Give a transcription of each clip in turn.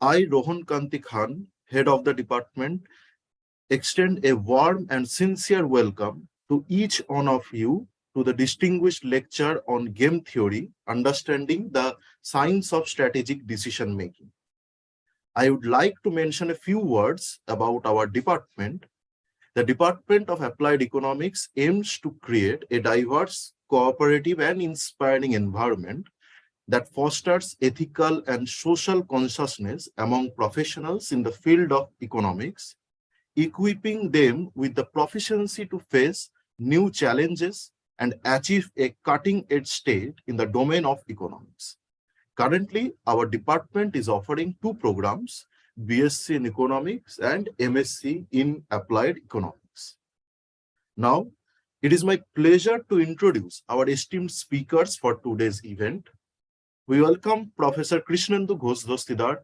I, Rohan Kanti Khan, head of the department, extend a warm and sincere welcome to each one of you to the distinguished lecture on game theory, understanding the science of strategic decision making. I would like to mention a few words about our department. The Department of Applied Economics aims to create a diverse, cooperative, and inspiring environment that fosters ethical and social consciousness among professionals in the field of economics, equipping them with the proficiency to face new challenges and achieve a cutting-edge state in the domain of economics. Currently, our department is offering two programs, BSc in Economics and MSc in Applied Economics. Now, it is my pleasure to introduce our esteemed speakers for today's event. We welcome Professor Krishnendu Ghosh Dostidar.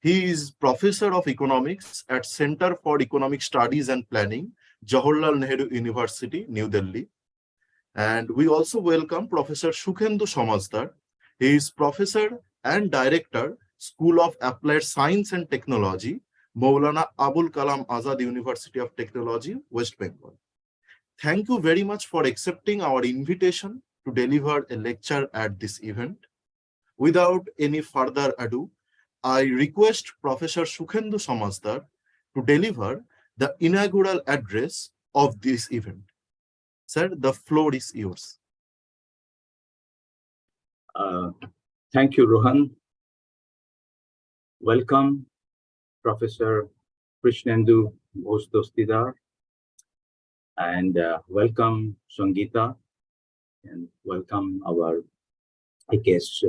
He is Professor of Economics at Center for Economic Studies and Planning, Jawaharlal Nehru University, New Delhi. And we also welcome Professor Sukhendu Samajdar. He is Professor and Director, School of Applied Science and Technology, Maulana Abul Kalam Azad University of Technology, West Bengal. Thank you very much for accepting our invitation to deliver a lecture at this event. Without any further ado, I request Professor Sukhendu Samajdar to deliver the inaugural address of this event. Sir, the floor is yours. Thank you, Rohan. Welcome, Professor Krishnendu Ghosh Dostidar, and welcome, Sangeeta, and welcome our guests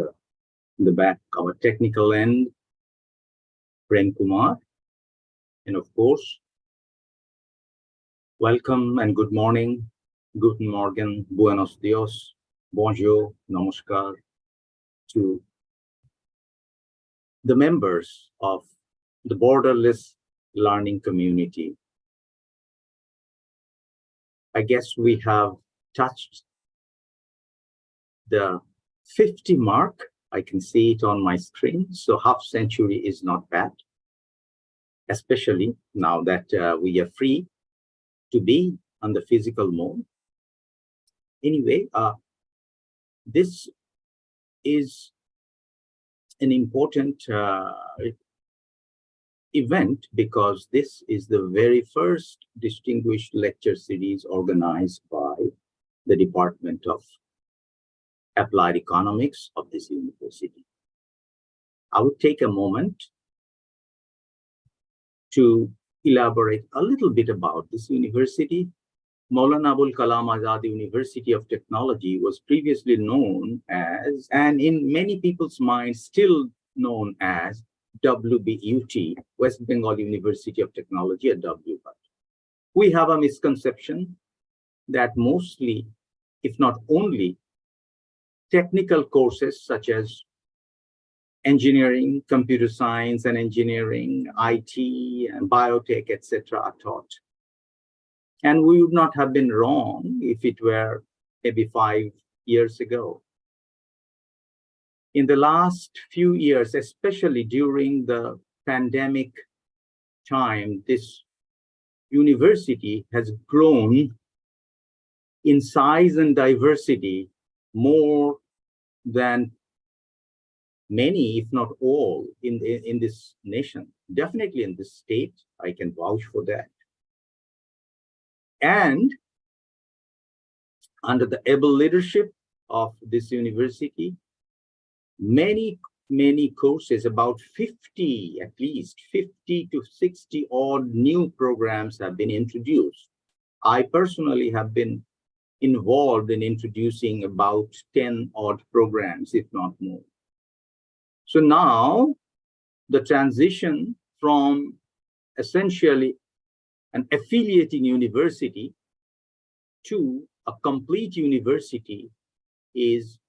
in the back, our technical end, Prem Kumar, and of course, welcome and good morning, guten morgen, buenos dias, bonjour, namaskar, to the members of the borderless learning community. I guess we have touched the 50 mark. I can see it on my screen, so half century is not bad, especially now that we are free to be on the physical mode. Anyway, this is an important event because this is the very first distinguished lecture series organized by the Department of Applied Economics of this university. I would take a moment to elaborate a little bit about this university. Maulana Abul Kalam Azad University of Technology was previously known as, and in many people's minds still known as, WBUT, West Bengal University of Technology, at WBUT. We have a misconception that mostly, if not only, technical courses such as engineering, computer science and engineering, IT and biotech, etc. are taught. And we would not have been wrong if it were maybe 5 years ago. In the last few years, especially during the pandemic time, this university has grown in size and diversity more than many, if not all, in this nation. Definitely in this state, I can vouch for that. And under the able leadership of this university, many courses, about 50, at least 50 to 60 odd new programs have been introduced. I personally have been involved in introducing about 10 odd programs, if not more. So now the transition from essentially an affiliating university to a complete university is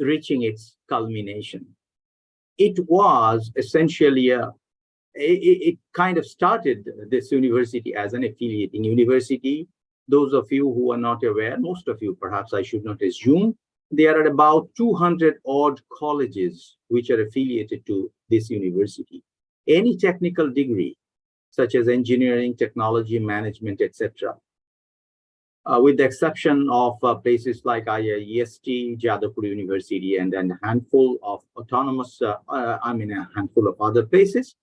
reaching its culmination. It was essentially it kind of started this university as an affiliating university. Those of you who are not aware, most of you perhaps, I should not assume, there are about 200 odd colleges which are affiliated to this university. Any technical degree, such as engineering, technology, management, etc., with the exception of places like IIEST, Jadavpur University, and then a handful of autonomous, a handful of other places.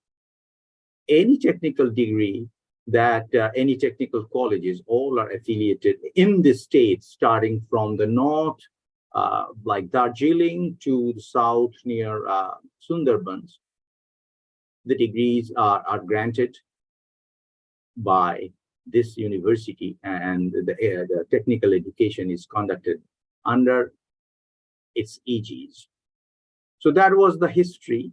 Any technical degree that any technical colleges all are affiliated in the state, starting from the north, like Darjeeling, to the south near Sundarbans. The degrees are granted by this university, and the technical education is conducted under its aegis. So that was the history.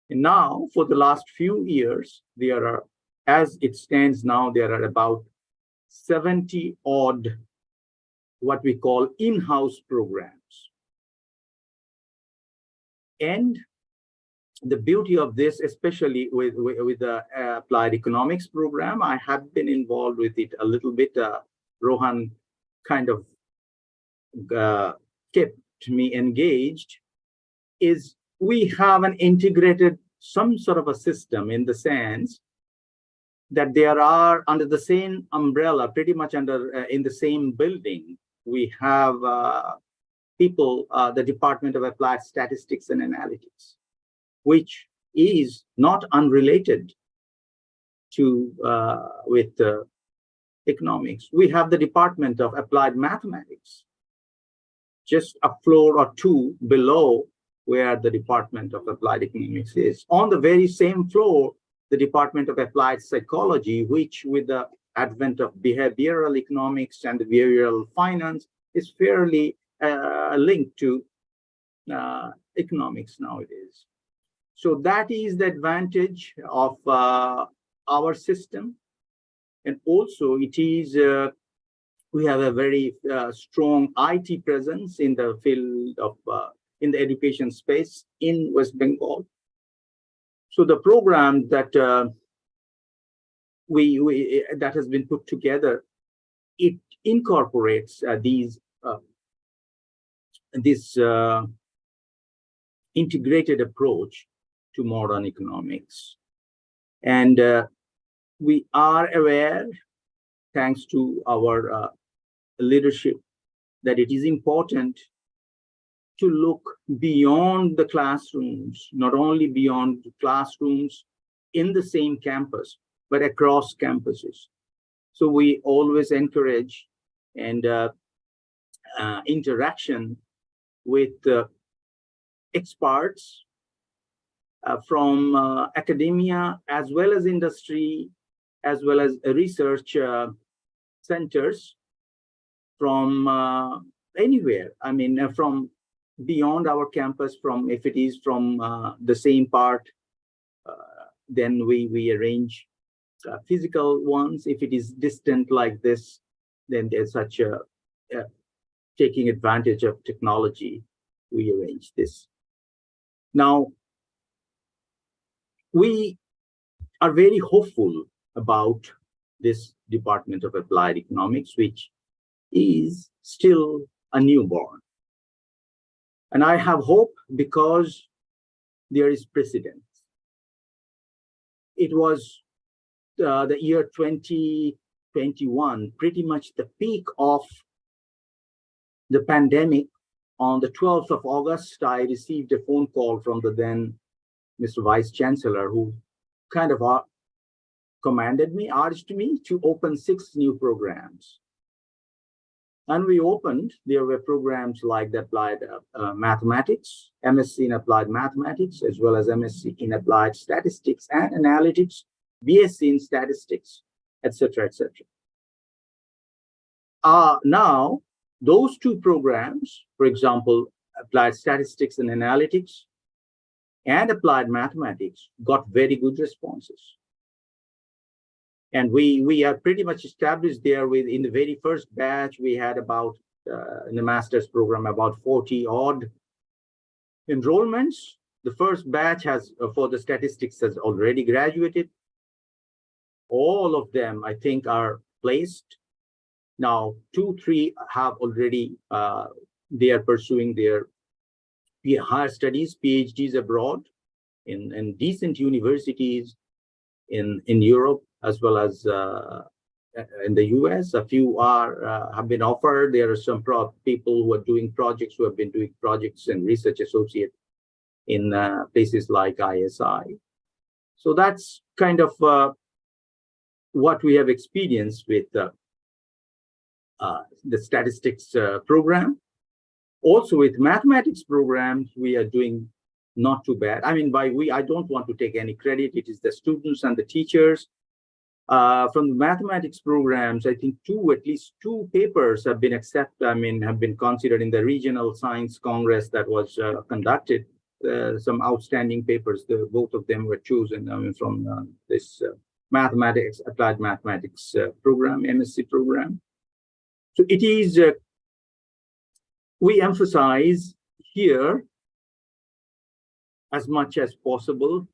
And now, for the last few years, there are, as it stands now, there are about 70 odd what we call in-house programs. And the beauty of this, especially with the applied economics program, I have been involved with it a little bit. Rohan kind of kept me engaged, is we have an integrated, some sort of a system, in the sense that there are under the same umbrella, pretty much under in the same building, we have people, the Department of Applied Statistics and Analytics, which is not unrelated to with economics. We have the Department of Applied Mathematics, just a floor or two below where the Department of Applied Economics is. On the very same floor, the Department of Applied Psychology, which with the advent of behavioral economics and behavioral finance is fairly linked to economics nowadays. So that is the advantage of our system. And also it is, we have a very strong IT presence in the field of, in the education space in West Bengal. So the program that that has been put together, it incorporates this integrated approach to modern economics. And we are aware, thanks to our leadership, that it is important to look beyond the classrooms, not only beyond the classrooms in the same campus, but across campuses. So we always encourage and interaction with experts from academia, as well as industry, as well as research centers from anywhere. I mean, from beyond our campus, from if it is from the same part, then we arrange physical ones. If it is distant like this, then there's such a taking advantage of technology, we arrange this. Now, we are very hopeful about this Department of Applied Economics, which is still a newborn. And I have hope because there is precedent. It was the year 2021, pretty much the peak of the pandemic. On the 12th of August, I received a phone call from the then Mr. Vice Chancellor, who kind of urged me to open 6 new programs. And we opened, there were programs like the applied mathematics, MSc in applied mathematics, as well as MSc in applied statistics and analytics, BSc in statistics, etc., etc. Now, those 2 programs, for example, applied statistics and analytics and applied mathematics, got very good responses. And we are pretty much established there. With in the very first batch, we had about, in the master's program, about 40 odd enrollments. The first batch has, for the statistics, has already graduated. All of them, I think, are placed. Now, 2, 3 have already they are pursuing their higher studies, PhDs abroad in decent universities in Europe as well as in the US. A few have been offered. There are some people who are doing projects, who have been doing projects and research associate in places like ISI. So that's kind of what we have experienced with the statistics program. Also with mathematics programs, we are doing not too bad. I mean, by we, I don't want to take any credit. It is the students and the teachers. From the mathematics programs, I think at least two papers have been accepted, have been considered in the regional science congress that was conducted. Some outstanding papers, both of them were chosen from this mathematics, applied mathematics program, MSc program. So it is, we emphasize here as much as possible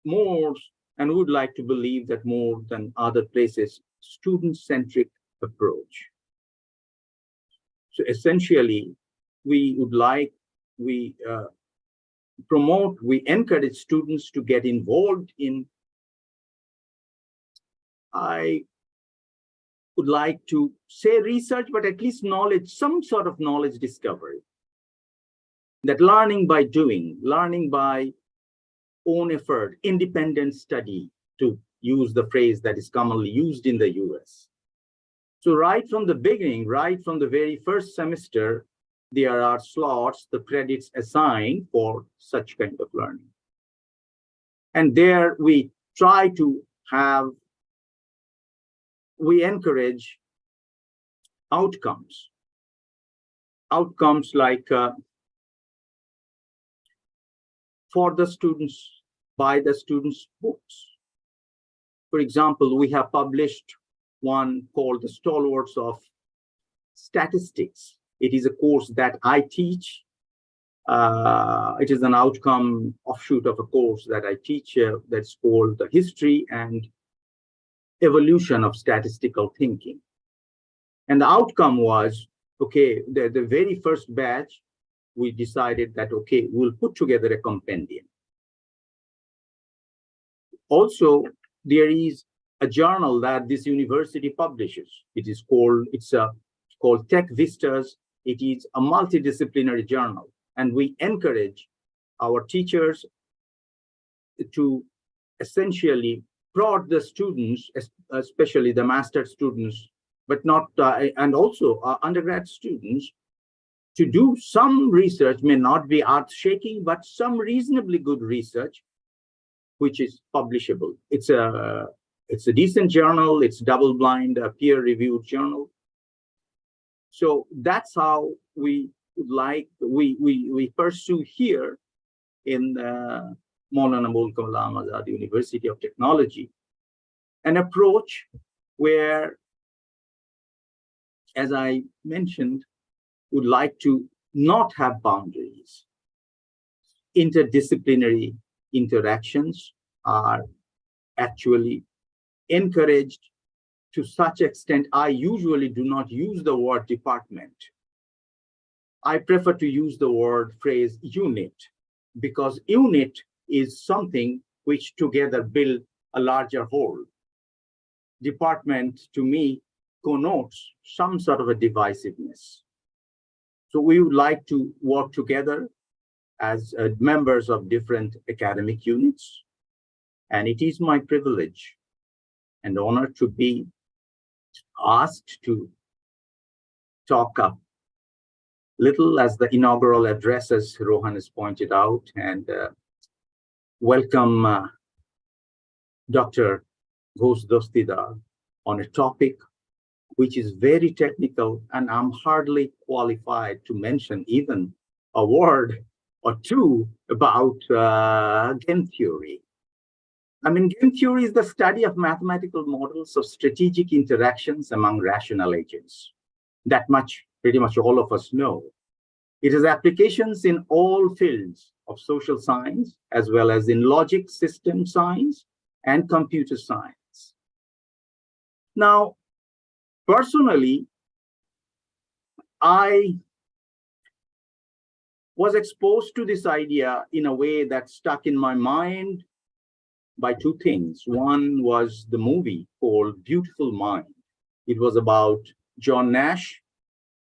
more, and would like to believe that more than other places, student-centric approach. So essentially, we promote, we encourage students to get involved in, I would like to say research, but at least knowledge, some sort of knowledge discovery. That learning by doing, learning by own effort, independent study, to use the phrase that is commonly used in the US. So right from the beginning, right from the very first semester, there are slots, the credits assigned for such kind of learning. And there we try to have, we encourage outcomes. Outcomes like for the students, by the students' books. For example, we have published one called The Stalwarts of Statistics. It is a course that I teach. It is an outcome offshoot of a course that I teach that's called The History and Evolution of Statistical Thinking. And the outcome was, okay, the very first batch, we decided that, okay, we'll put together a compendium. Also, there is a journal that this university publishes. It is called, called Tech Vistas. It is a multidisciplinary journal. And we encourage our teachers to essentially prod the students, especially the master students, but not, and also undergrad students, to do some research, may not be earth-shaking, but some reasonably good research, which is publishable. It's a decent journal. It's double-blind, peer-reviewed journal. So that's how we like, we pursue here in Maulana Abul Kalam Azad University of Technology, an approach where, as I mentioned, would like to not have boundaries. Interdisciplinary interactions are actually encouraged to such extent. I usually do not use the word department. I prefer to use the phrase unit, because unit is something which together build a larger whole. Department to me connotes some sort of a divisiveness. So we would like to work together as members of different academic units. And it is my privilege and honor to be asked to talk a little as the inaugural address, as Rohan has pointed out, and welcome Dr. Ghosh Dostidar on a topic which is very technical, and I'm hardly qualified to mention even a word or two about game theory. I mean, game theory is the study of mathematical models of strategic interactions among rational agents. That much, pretty much all of us know. It has applications in all fields of social science, as well as in logic, system science, and computer science. Now, personally, I was exposed to this idea in a way that stuck in my mind by two things. One was the movie called Beautiful Mind. It was about John Nash,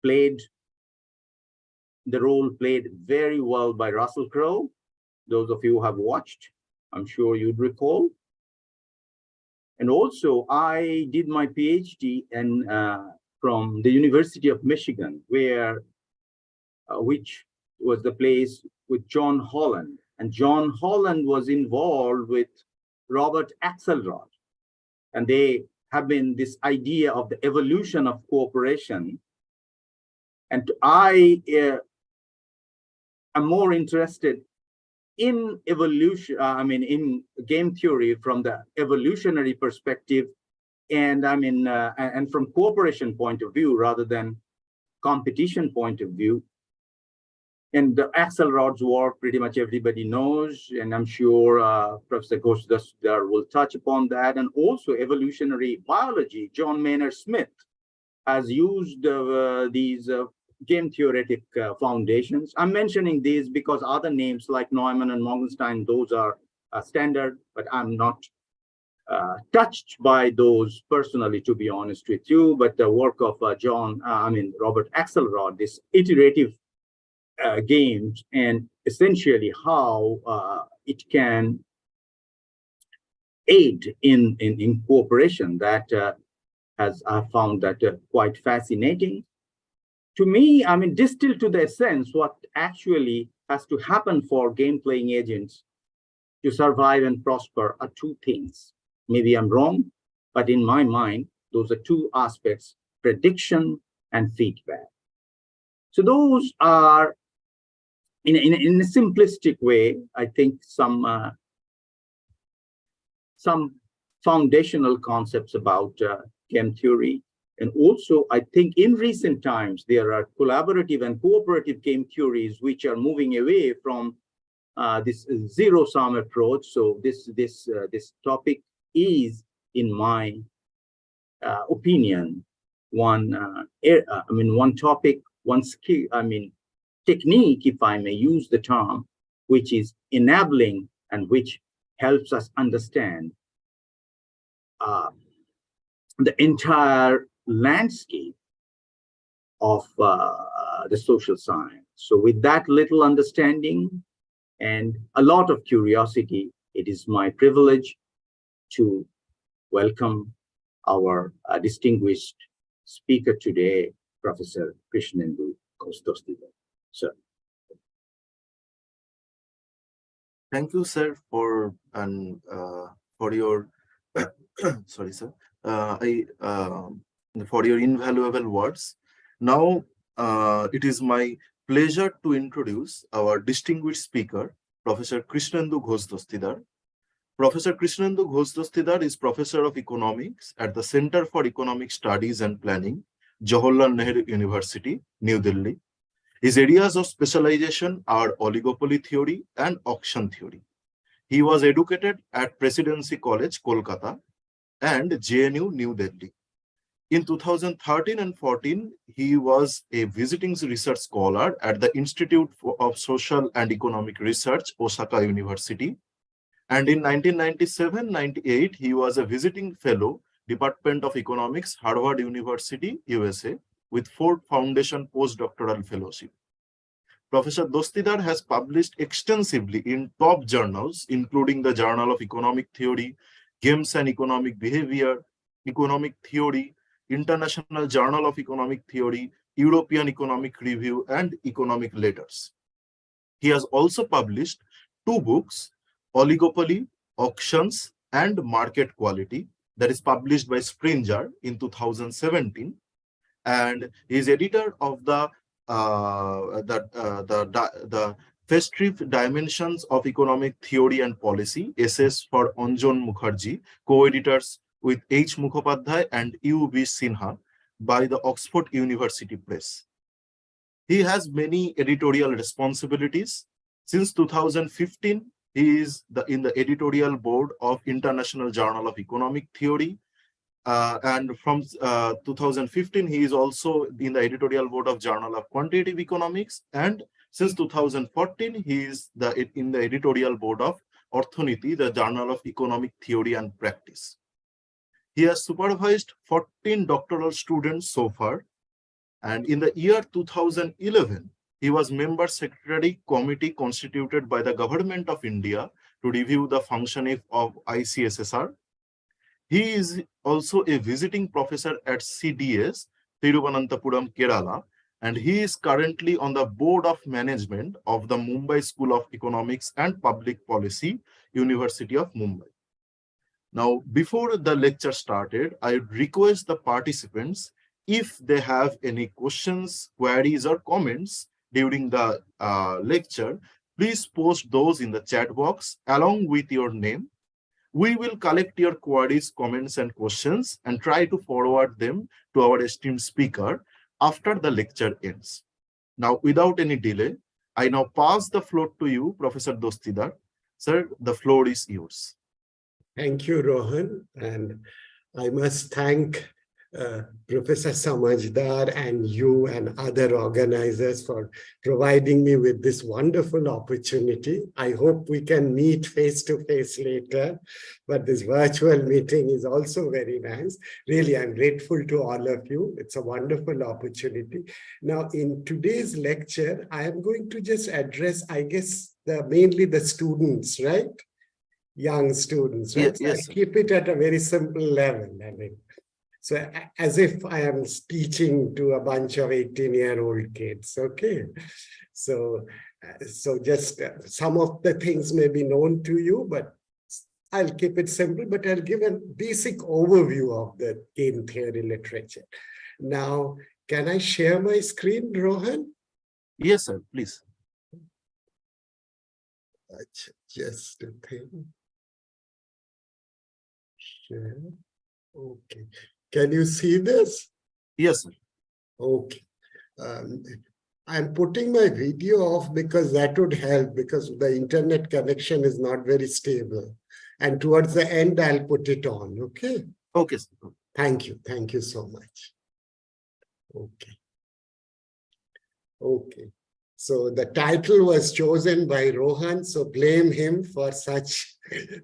the role played very well by Russell Crowe. Those of you who have watched, I'm sure you'd recall. And also, I did my PhD from the University of Michigan, which was the place with John Holland. And John Holland was involved with Robert Axelrod. And they have been this idea of the evolution of cooperation. And I am more interested in evolution, in game theory from the evolutionary perspective, and and from cooperation point of view rather than competition point of view. And the Axelrod's work, pretty much everybody knows, and I'm sure Professor Ghosdasdar will touch upon that. And also evolutionary biology, John Maynard Smith has used these game theoretic foundations. I'm mentioning these because other names like Neumann and Morgenstern, those are standard, but I'm not touched by those personally, to be honest with you. But the work of Robert Axelrod, this iterative games, and essentially how it can aid in cooperation, that I found that quite fascinating. To me, distilled to the essence, what actually has to happen for game-playing agents to survive and prosper are two things. Maybe I'm wrong, but in my mind, those are two aspects: prediction and feedback. So those are, in a simplistic way, I think some foundational concepts about game theory. And also, I think in recent times, there are collaborative and cooperative game theories which are moving away from this zero-sum approach. So this topic is, in my opinion, one topic, one skill, technique, if I may use the term, which is enabling and which helps us understand the entire landscape of the social science. So with that little understanding and a lot of curiosity, it is my privilege to welcome our distinguished speaker today, Professor Krishnendu Ghosdasdar. Sir. Thank you, sir, for your sorry, sir. For your invaluable words. Now, it is my pleasure to introduce our distinguished speaker, Professor Krishnendu Ghosdasdar. Professor Krishnendu Ghosdasdar is Professor of Economics at the Center for Economic Studies and Planning, Jawaharlal Nehru University, New Delhi. His areas of specialization are oligopoly theory and auction theory. He was educated at Presidency College, Kolkata, and JNU, New Delhi. In 2013 and 14, he was a visiting research scholar at the Institute of Social and Economic Research, Osaka University. And in 1997-98, he was a visiting fellow, Department of Economics, Harvard University, USA, with Ford Foundation postdoctoral fellowship. Professor Dostidar has published extensively in top journals, including the Journal of Economic Theory, Games and Economic Behavior, Economic Theory, International Journal of Economic Theory, European Economic Review, and Economic Letters. He has also published two books, Oligopoly, Auctions, and Market Quality, that is published by Springer in 2017, and he is editor of the Festive Dimensions of Economic Theory and Policy, essays for Anjan Mukherjee, co-editors with H. Mukhopadhyay and U.B. Sinha by the Oxford University Press. He has many editorial responsibilities. Since 2015, he is in the editorial board of International Journal of Economic Theory, And from 2015, he is also in the editorial board of Journal of Quantitative Economics. And since 2014, he is in the editorial board of Orthaniti, the Journal of Economic Theory and Practice. He has supervised 14 doctoral students so far. And in the year 2011, he was member secretary committee constituted by the government of India to review the functioning of ICSSR. He is also a visiting professor at CDS, Thiruvananthapuram, Kerala, and he is currently on the board of management of the Mumbai School of Economics and Public Policy, University of Mumbai. Now, before the lecture started, I request the participants, if they have any questions, queries, or comments during the lecture, please post those in the chat box along with your name. We will collect your queries, comments, and questions and try to forward them to our esteemed speaker after the lecture ends. Now, without any delay, I now pass the floor to you, Professor Dostidar. Sir, the floor is yours. Thank you, Rohan. And I must thank Professor Samajdar and you and other organizers for providing me with this wonderful opportunity. I hope we can meet face-to-face later, but this virtual meeting is also very nice. Really, I'm grateful to all of you. It's a wonderful opportunity. Now, in today's lecture, I am going to just address, I guess, mainly the students, right? Young students, right? Yes. I keep it at a very simple level. I mean, so as if I am teaching to a bunch of 18-year-old kids, okay? So just some of the things may be known to you, but I'll keep it simple, but I'll give a basic overview of the game theory literature. Now, can I share my screen, Rohan? Yes, sir, please. Just a thing. Share. Okay. Can you see this? Yes, sir. Okay. I'm putting my video off because that would help, because the internet connection is not very stable. And towards the end, I'll put it on. Okay. Okay, sir. Thank you. Thank you so much. Okay. Okay. So the title was chosen by Rohan, so blame him for such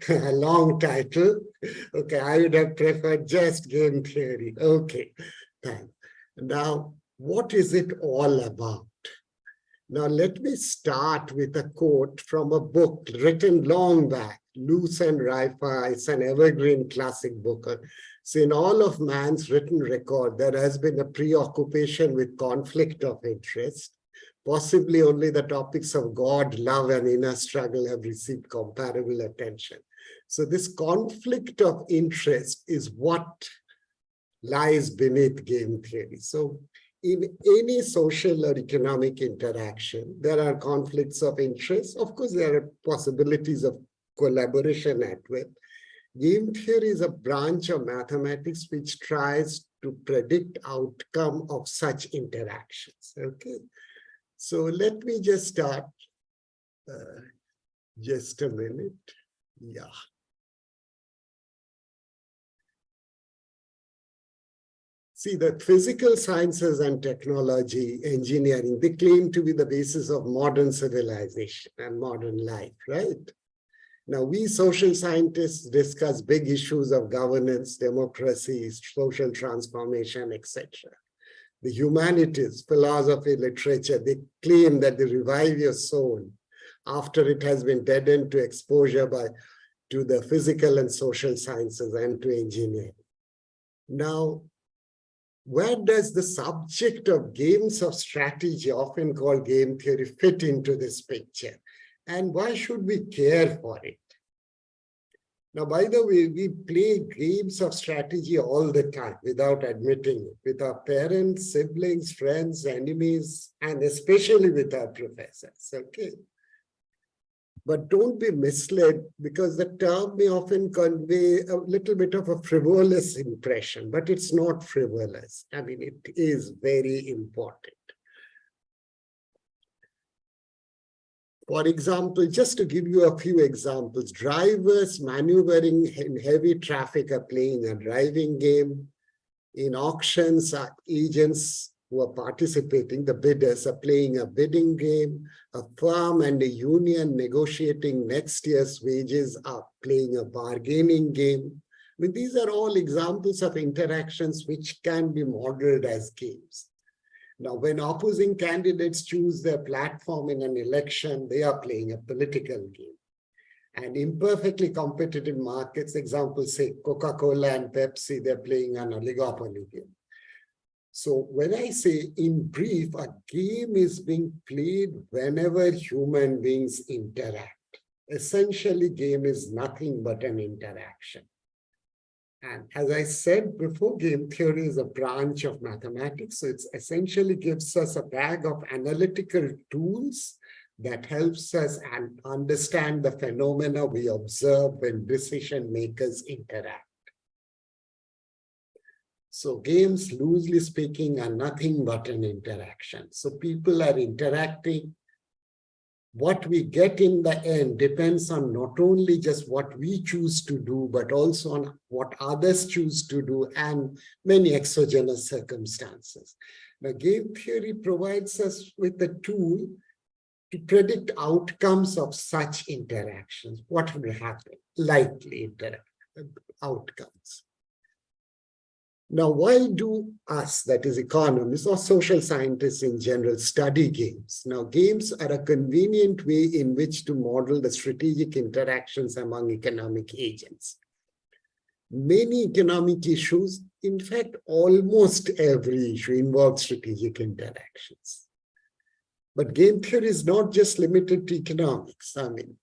a long title. Okay, I would have preferred just game theory. Okay, thanks. Now, what is it all about? Now, let me start with a quote from a book written long back, Luce and Rifa. It's an evergreen classic book. So in all of man's written record, there has been a preoccupation with conflict of interest. Possibly only the topics of God, love, and inner struggle have received comparable attention. So this conflict of interest is what lies beneath game theory. So in any social or economic interaction, there are conflicts of interest. Of course, there are possibilities of collaboration at will. Game theory is a branch of mathematics which tries to predict outcome of such interactions. Okay. So let me just start, just a minute, yeah. See, the physical sciences and technology, engineering, they claim to be the basis of modern civilization and modern life, right? Now, we social scientists discuss big issues of governance, democracy, social transformation, etc. The humanities, philosophy, literature, they claim that they revive your soul after it has been deadened to exposure to the physical and social sciences and to engineering. Now, where does the subject of games of strategy, often called game theory, fit into this picture? And why should we care for it? Now, by the way, we play games of strategy all the time without admitting it, with our parents, siblings, friends, enemies, and especially with our professors, okay? But don't be misled, because the term may often convey a little bit of a frivolous impression, but it's not frivolous. I mean, it is very important. For example, just to give you a few examples, drivers maneuvering in heavy traffic are playing a driving game. In auctions, agents who are participating, the bidders are playing a bidding game. A firm and a union negotiating next year's wages are playing a bargaining game. I mean, these are all examples of interactions which can be modeled as games. Now, when opposing candidates choose their platform in an election, they are playing a political game. And imperfectly competitive markets, examples say Coca-Cola and Pepsi, they're playing an oligopoly game. So when I say in brief, a game is being played whenever human beings interact. Essentially, game is nothing but an interaction. And as I said before, game theory is a branch of mathematics. So it essentially gives us a bag of analytical tools that helps us understand the phenomena we observe when decision makers interact. So games, loosely speaking, are nothing but an interaction. So people are interacting. What we get in the end depends on not only just what we choose to do, but also on what others choose to do and many exogenous circumstances. Now, game theory provides us with a tool to predict outcomes of such interactions. What will happen? Likely outcomes. Now, why do us, that is economists or social scientists in general, study games? Now, games are a convenient way in which to model the strategic interactions among economic agents. Many economic issues, in fact, almost every issue involves strategic interactions. But game theory is not just limited to economics. I mean,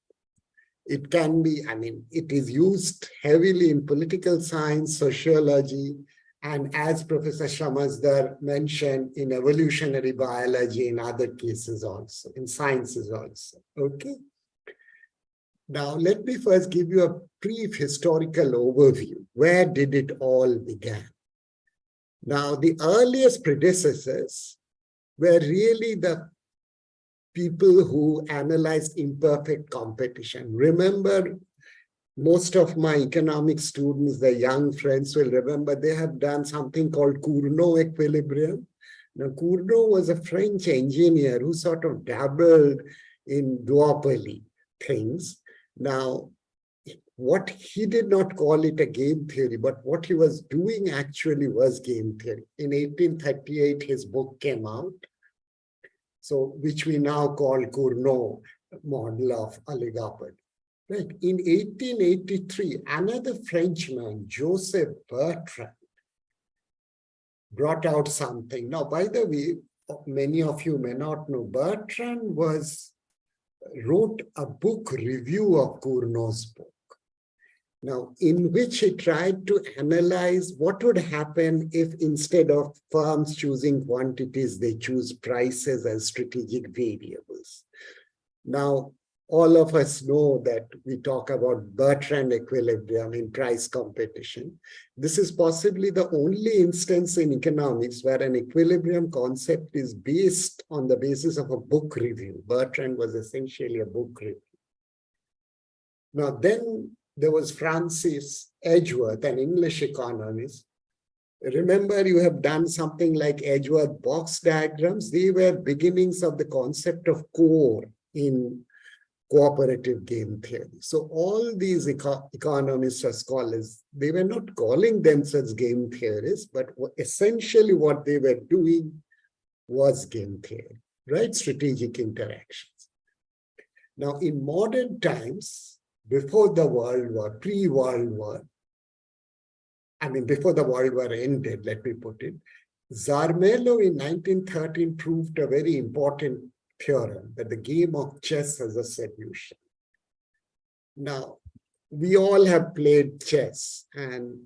it can be, it is used heavily in political science, sociology, and as Professor Shamazdar mentioned, in evolutionary biology, in other cases also, in sciences also, okay? Now, let me first give you a brief historical overview. Where did it all begin? Now, the earliest predecessors were really the people who analyzed imperfect competition. Remember, most of my economic students, the young friends will remember they have done something called Cournot equilibrium. Now, Cournot was a French engineer who sort of dabbled in duopoly things. Now, what he did not call it a game theory, but what he was doing actually was game theory. In 1838, his book came out, so which we now call Cournot model of oligopoly. Right. In 1883, another Frenchman, Joseph Bertrand, brought out something. Now, by the way, many of you may not know, Bertrand wrote a book review of Cournot's book. Now, in which he tried to analyze what would happen if instead of firms choosing quantities, they choose prices as strategic variables. Now, all of us know that we talk about Bertrand equilibrium in price competition. This is possibly the only instance in economics where an equilibrium concept is based on the basis of a book review. Bertrand was essentially a book review. Now, then there was Francis Edgeworth, an English economist. Remember, you have done something like Edgeworth box diagrams. They were beginnings of the concept of core in cooperative game theory. So all these economists or scholars, they were not calling themselves game theorists, but essentially what they were doing was game theory, right? Strategic interactions. Now, in modern times, before the World War, pre-World War, before the World War ended, let me put it, Zermelo in 1913 proved a very important theorem that the game of chess has a solution. Now, we all have played chess, and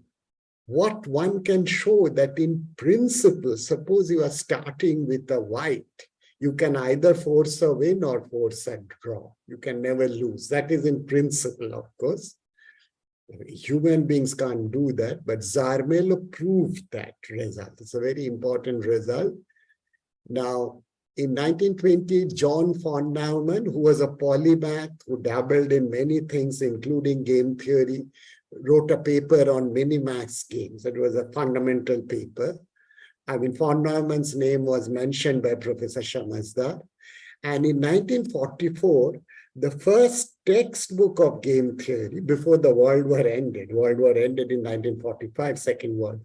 what one can show that in principle, suppose you are starting with a white, you can either force a win or force a draw. You can never lose. That is in principle, of course. Human beings can't do that, but Zermelo proved that result. It's a very important result. Now, In 1920, John von Neumann, who was a polymath who dabbled in many things, including game theory, wrote a paper on Minimax games. It was a fundamental paper. I mean, von Neumann's name was mentioned by Professor Shamazda. And in 1944, the first textbook of game theory before the World War ended in 1945, Second World,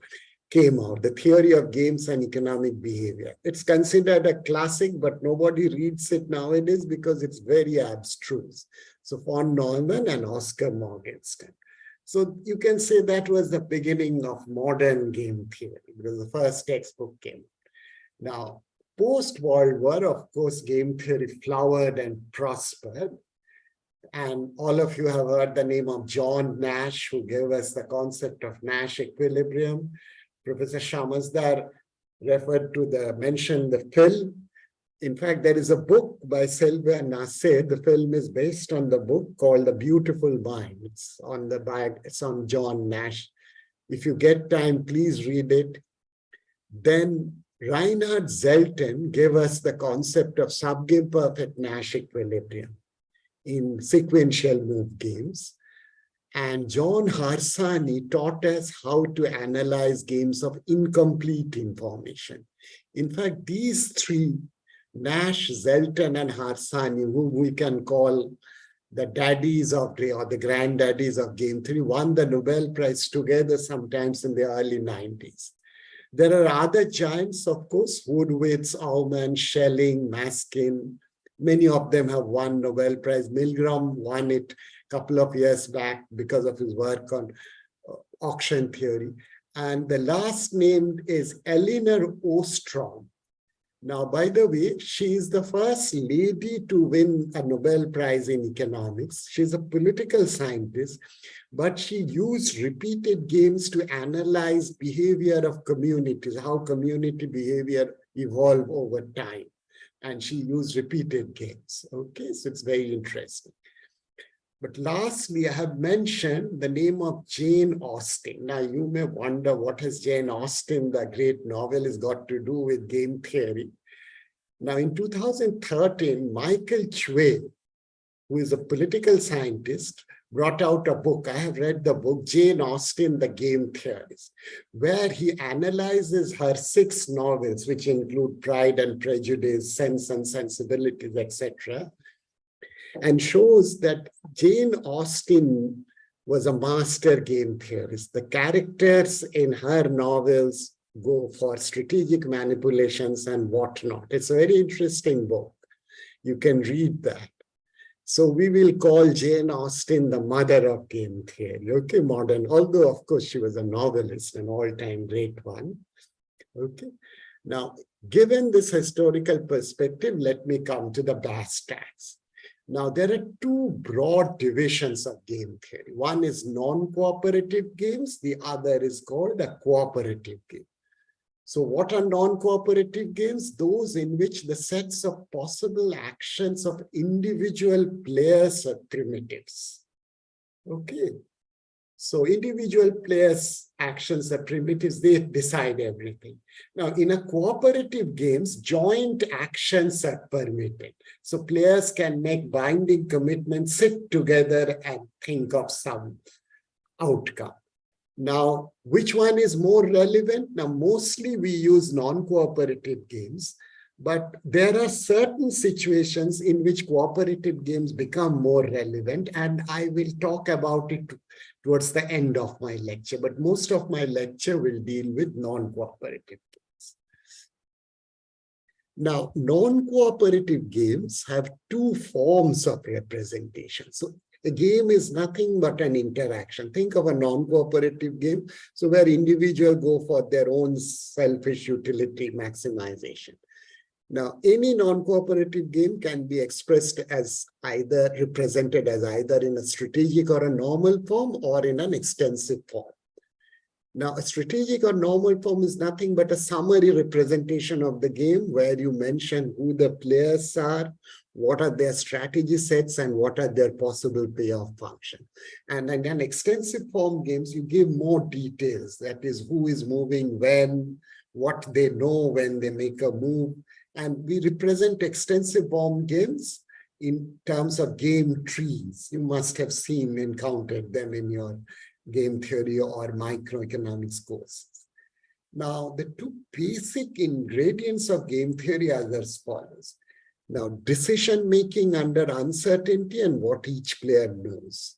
came out, The Theory of Games and Economic Behavior. It's considered a classic, but nobody reads it nowadays because it's very abstruse. So von Neumann and Oscar Morgenstern. So you can say that was the beginning of modern game theory because the first textbook came. Now, post-World War, of course, game theory flowered and prospered. And all of you have heard the name of John Nash, who gave us the concept of Nash equilibrium. Professor Shamazda mentioned the film. In fact, there is a book by Sylvia Nasser. The film is based on the book called The Beautiful Mind. It's on the back, it's on John Nash. If you get time, please read it. Then Reinhard Zelten gave us the concept of subgame perfect Nash equilibrium in sequential move games. And John Harsanyi taught us how to analyze games of incomplete information. In fact, these three, Nash, Zelten, and Harsanyi, whom we can call the daddies of, or the granddaddies of game theory, won the Nobel Prize together sometimes in the early 90s. There are other giants, of course, Woodwitz, Aumann, Schelling, Maskin. Many of them have won Nobel Prize. Milgram won it a couple of years back because of his work on auction theory. And the last named is Elinor Ostrom. Now, by the way, she is the first lady to win a Nobel Prize in economics. She's a political scientist, but she used repeated games to analyze behavior of communities, how community behavior evolve over time. And she used repeated games. Okay, so it's very interesting. But lastly, I have mentioned the name of Jane Austen. Now, you may wonder what has Jane Austen, the great novelist, got to do with game theory. Now, in 2013, Michael Chue, who is a political scientist, brought out a book. I have read the book, Jane Austen, the Game Theorist, where he analyzes her 6 novels, which include Pride and Prejudice, Sense and Sensibilities, etc., and shows that Jane Austen was a master game theorist. The characters in her novels go for strategic manipulations and whatnot. It's a very interesting book. You can read that. So we will call Jane Austen the mother of game theory, okay, modern, although of course she was a novelist, an all-time great one, okay. Now, given this historical perspective, let me come to the brass tacks. Now, there are 2 broad divisions of game theory. One is non-cooperative games, the other is called a cooperative game. So what are non-cooperative games? Those in which the sets of possible actions of individual players are primitives. Okay. So individual players' actions are primitives, they decide everything. Now, in a cooperative games, joint actions are permitted. So players can make binding commitments, sit together and think of some outcome. Now, which one is more relevant? Now, mostly we use non-cooperative games, but there are certain situations in which cooperative games become more relevant, and I will talk about it towards the end of my lecture, but most of my lecture will deal with non-cooperative games. Now, non-cooperative games have 2 forms of representation. So a game is nothing but an interaction. Think of a non-cooperative game, so where individuals go for their own selfish utility maximization. Now, any non-cooperative game can be expressed as represented as either in a strategic or a normal form or in an extensive form. Now, a strategic or normal form is nothing but a summary representation of the game where you mention who the players are, what are their strategy sets, and what are their possible payoff function. And in an extensive form games, you give more details. That is, who is moving when, what they know when they make a move, And we represent extensive form games in terms of game trees. You must have encountered them in your game theory or microeconomics courses. Now, the two basic ingredients of game theory are as follows. Now, decision making under uncertainty and what each player knows.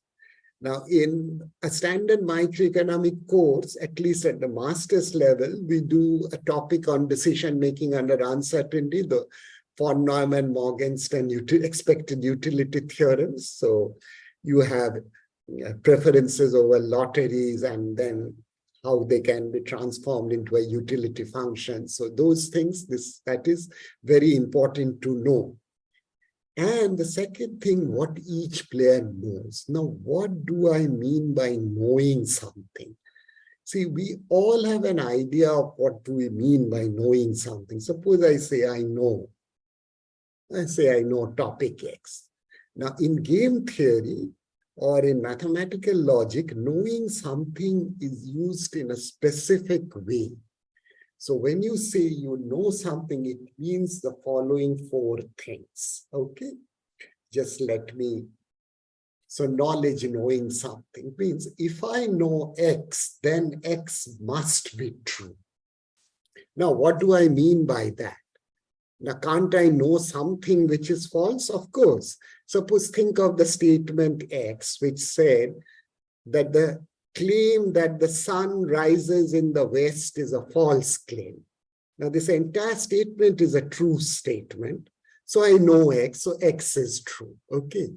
Now, in a standard microeconomic course, at least at the master's level, we do a topic on decision making under uncertainty, the von Neumann Morgenstern expected utility theorems. So you have preferences over lotteries and then how they can be transformed into a utility function. So those things, that is very important to know. And the second thing, what each player knows. Now, what do I mean by knowing something? See, we all have an idea of what do we mean by knowing something. Suppose I say, I know. I say, I know topic X. Now, in game theory or in mathematical logic, knowing something is used in a specific way. So when you say you know something, it means the following four things, okay? Just let me, so knowledge, knowing something means if I know X, then X must be true. Now, what do I mean by that? Now, can't I know something which is false? Of course. Suppose think of the statement X, which said that the claim that the sun rises in the west is a false claim. Now, this entire statement is a true statement. So I know X, so X is true, okay?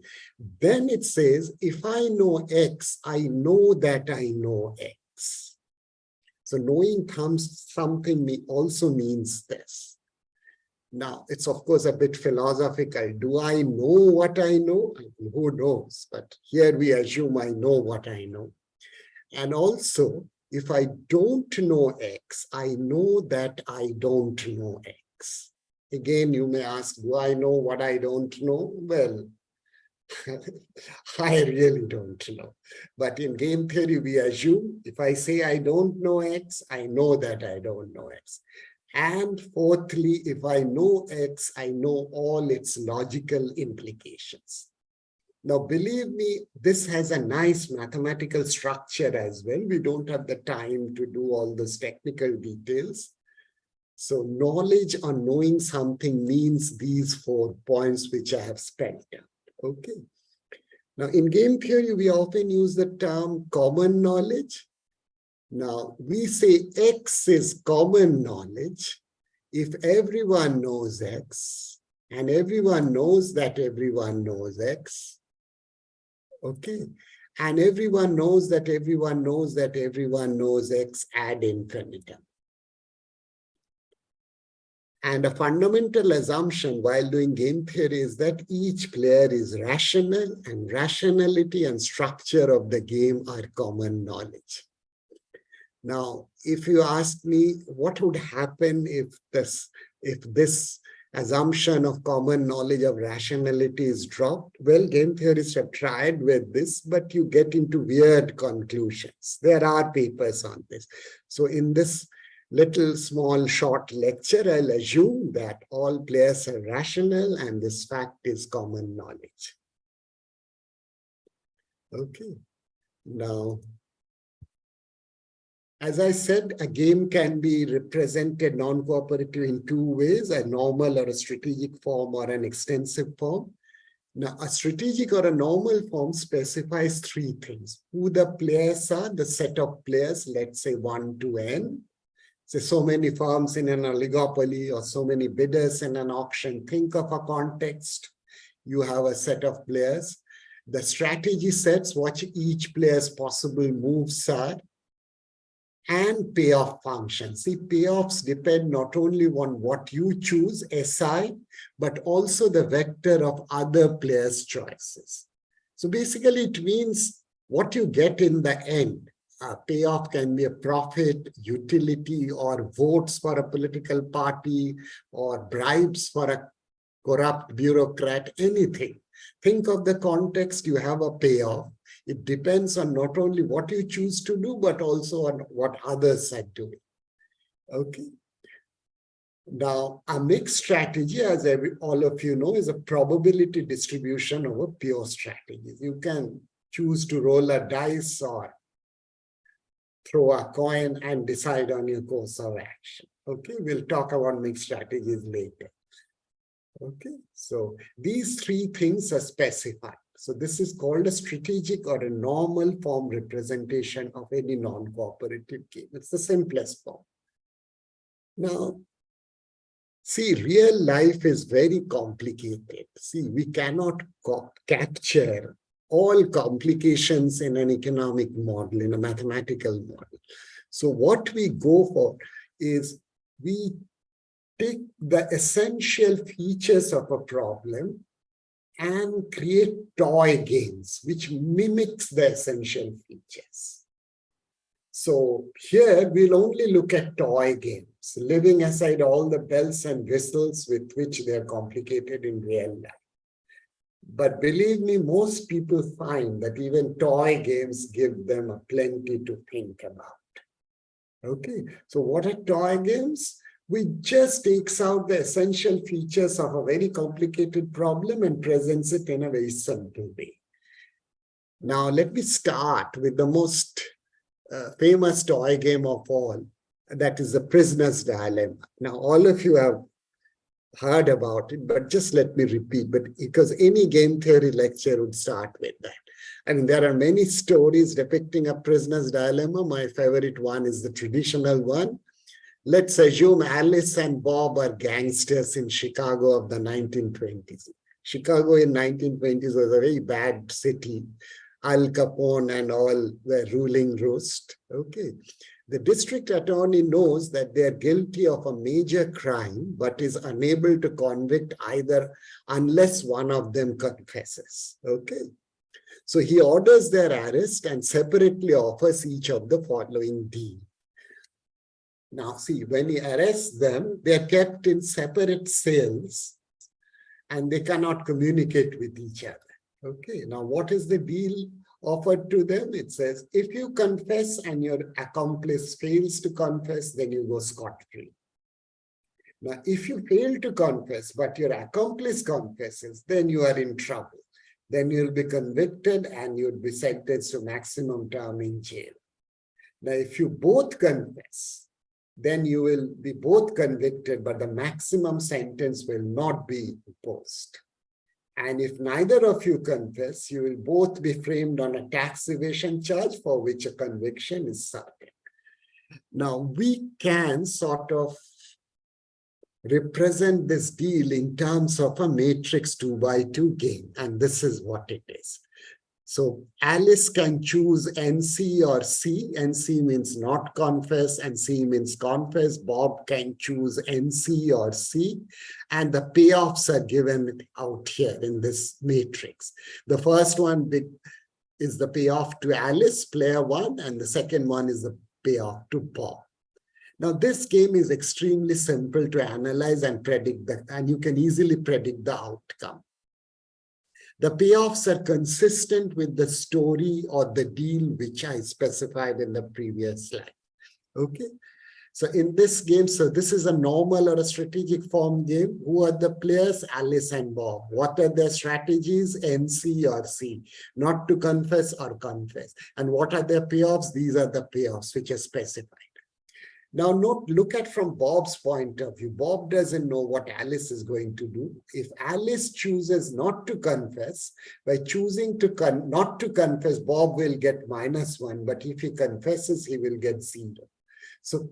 Then it says, if I know X, I know that I know X. So knowing something also means this. Now, it's of course a bit philosophical. Do I know what I know? Who knows? But here we assume I know what I know. And also, if I don't know X, I know that I don't know X. Again, you may ask, do I know what I don't know? Well, I really don't know. But in game theory, we assume if I say I don't know X, I know that I don't know X. And fourthly, if I know X, I know all its logical implications. Now, believe me, this has a nice mathematical structure as well. We don't have the time to do all those technical details. So knowledge or knowing something means these 4 points which I have spelled out. Okay. Now, in game theory, we often use the term common knowledge. Now, we say X is common knowledge if everyone knows X and everyone knows that everyone knows X. Okay. And everyone knows that everyone knows that everyone knows X ad infinitum. And a fundamental assumption while doing game theory is that each player is rational, and rationality and structure of the game are common knowledge. Now, if you ask me what would happen if this assumption of common knowledge of rationality is dropped, well, game theorists have tried with this, but you get into weird conclusions. There are papers on this. So in this little small short lecture, I'll assume that all players are rational and this fact is common knowledge. Okay. Now, as I said, a game can be represented non-cooperative in 2 ways, a normal or a strategic form or an extensive form. Now, a strategic or a normal form specifies 3 things. Who the players are, the set of players, let's say 1 to n. So many firms in an oligopoly or so many bidders in an auction. Think of a context. You have a set of players. The strategy sets what each player's possible moves are. And payoff functions. See, payoffs depend not only on what you choose, SI, but also the vector of other players' choices. So basically, it means what you get in the end. A payoff can be a profit, utility, or votes for a political party, or bribes for a corrupt bureaucrat, anything. Think of the context, you have a payoff. It depends on not only what you choose to do, but also on what others are doing. Okay. Now, a mixed strategy, as all of you know, is a probability distribution over pure strategies. You can choose to roll a dice or throw a coin and decide on your course of action. Okay, we'll talk about mixed strategies later. Okay, so these three things are specified. So this is called a strategic or a normal form representation of any non-cooperative game. It's the simplest form. Now, see, real life is very complicated. See, we cannot capture all complications in an economic model, in a mathematical model. So what we go for is we take the essential features of a problem and create toy games, which mimics the essential features. So here we'll only look at toy games, leaving aside all the bells and whistles with which they're complicated in real life. But believe me, most people find that even toy games give them a plenty to think about. Okay, so what are toy games? We just takes out the essential features of a very complicated problem and presents it in a very simple way. Now, let me start with the most famous toy game of all, that is the Prisoner's Dilemma. Now, all of you have heard about it, but just let me repeat, but because any game theory lecture would start with that. I mean, there are many stories depicting a prisoner's dilemma. My favorite one is the traditional one. Let's assume Alice and Bob are gangsters in Chicago of the 1920s. Chicago in 1920s was a very bad city. Al Capone and all were ruling roost. Okay. The district attorney knows that they are guilty of a major crime, but is unable to convict either unless one of them confesses. Okay. So he orders their arrest and separately offers each of the following deal. Now, see, when he arrests them, they are kept in separate cells and they cannot communicate with each other. Okay, now what is the deal offered to them? It says, if you confess and your accomplice fails to confess, then you go scot-free. Now, if you fail to confess, but your accomplice confesses, then you are in trouble. Then you'll be convicted and you'll be sentenced to maximum term in jail. Now, if you both confess, then you will be both convicted, but the maximum sentence will not be imposed. And if neither of you confess, you will both be framed on a tax evasion charge for which a conviction is certain. Now, we can sort of represent this deal in terms of a matrix 2x2 game, and this is what it is. So Alice can choose NC or C. NC means not confess and C means confess. Bob can choose NC or C. And the payoffs are given out here in this matrix. The first one is the payoff to Alice, player one, and the second one is the payoff to Bob. Now, this game is extremely simple to analyze and predict, and you can easily predict the outcome. The payoffs are consistent with the story or the deal which I specified in the previous slide. Okay. So in this game, so this is a normal or a strategic form game. Who are the players? Alice and Bob. What are their strategies? NC or C. Not to confess or confess. And what are their payoffs? These are the payoffs which are specified. Now, look at from Bob's point of view. Bob doesn't know what Alice is going to do. If Alice chooses not to confess, by choosing to not to confess, Bob will get -1, but if he confesses, he will get 0. So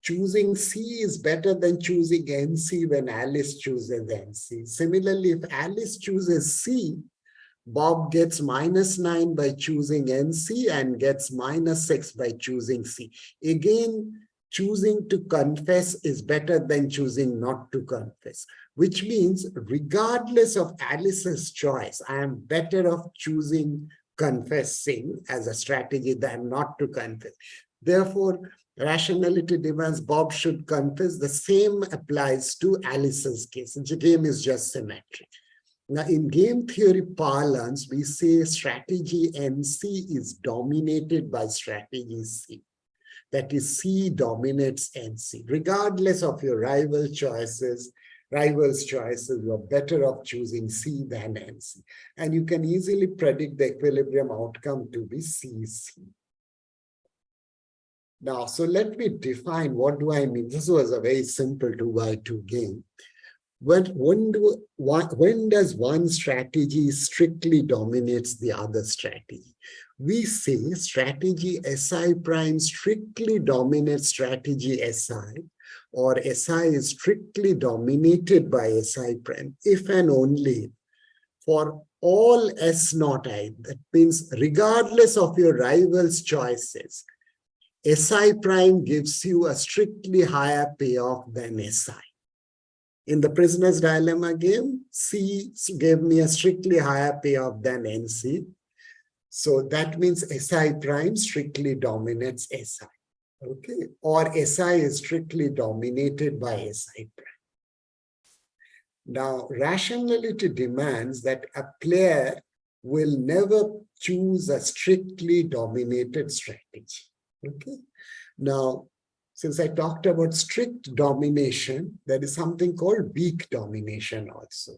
choosing C is better than choosing NC when Alice chooses NC. Similarly, if Alice chooses C, Bob gets -9 by choosing NC and gets -6 by choosing C. Again, choosing to confess is better than choosing not to confess, which means regardless of Alice's choice, I am better off choosing confessing as a strategy than not to confess. Therefore, rationality demands Bob should confess. The same applies to Alice's case. The game is just symmetric. Now, in game theory parlance, we say strategy NC is dominated by strategy C. That is, C dominates NC. Regardless of your rivals' choices, you're better off choosing C than NC. And you can easily predict the equilibrium outcome to be CC. Now, so let me define what do I mean. This was a very simple 2x2 game. When does one strategy strictly dominates the other strategy? We say strategy SI prime strictly dominates strategy SI, or SI is strictly dominated by SI prime if and only for all S naught I. That means regardless of your rival's choices, SI prime gives you a strictly higher payoff than SI. In the prisoner's dilemma game, C gave me a strictly higher payoff than NC. So that means SI prime strictly dominates SI. Okay, or SI is strictly dominated by SI prime. Now, rationality demands that a player will never choose a strictly dominated strategy. Okay, now, since I talked about strict domination, there is something called weak domination also.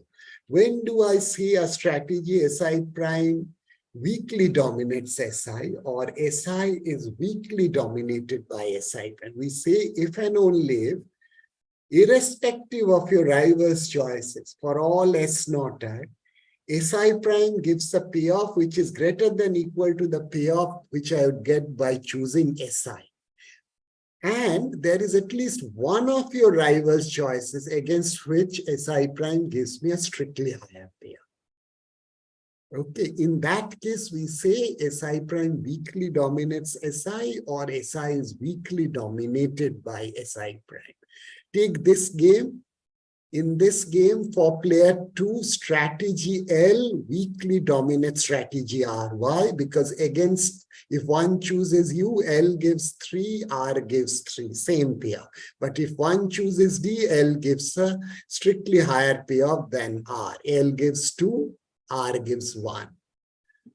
When do I see a strategy SI prime weakly dominates SI, or SI is weakly dominated by SI? And we say if and only if, irrespective of your rival's choices, for all S naught I, SI prime gives a payoff which is greater than equal to the payoff which I would get by choosing SI. And there is at least one of your rival's choices against which SI prime gives me a strictly higher payoff. Okay, in that case, we say SI prime weakly dominates SI, or SI is weakly dominated by SI prime. Take this game. In this game, for player 2, strategy L weakly dominates strategy R. Why? Because against, if one chooses U, L gives 3, R gives 3, same payoff. But if one chooses D, L gives a strictly higher payoff than R. L gives 2, R gives 1.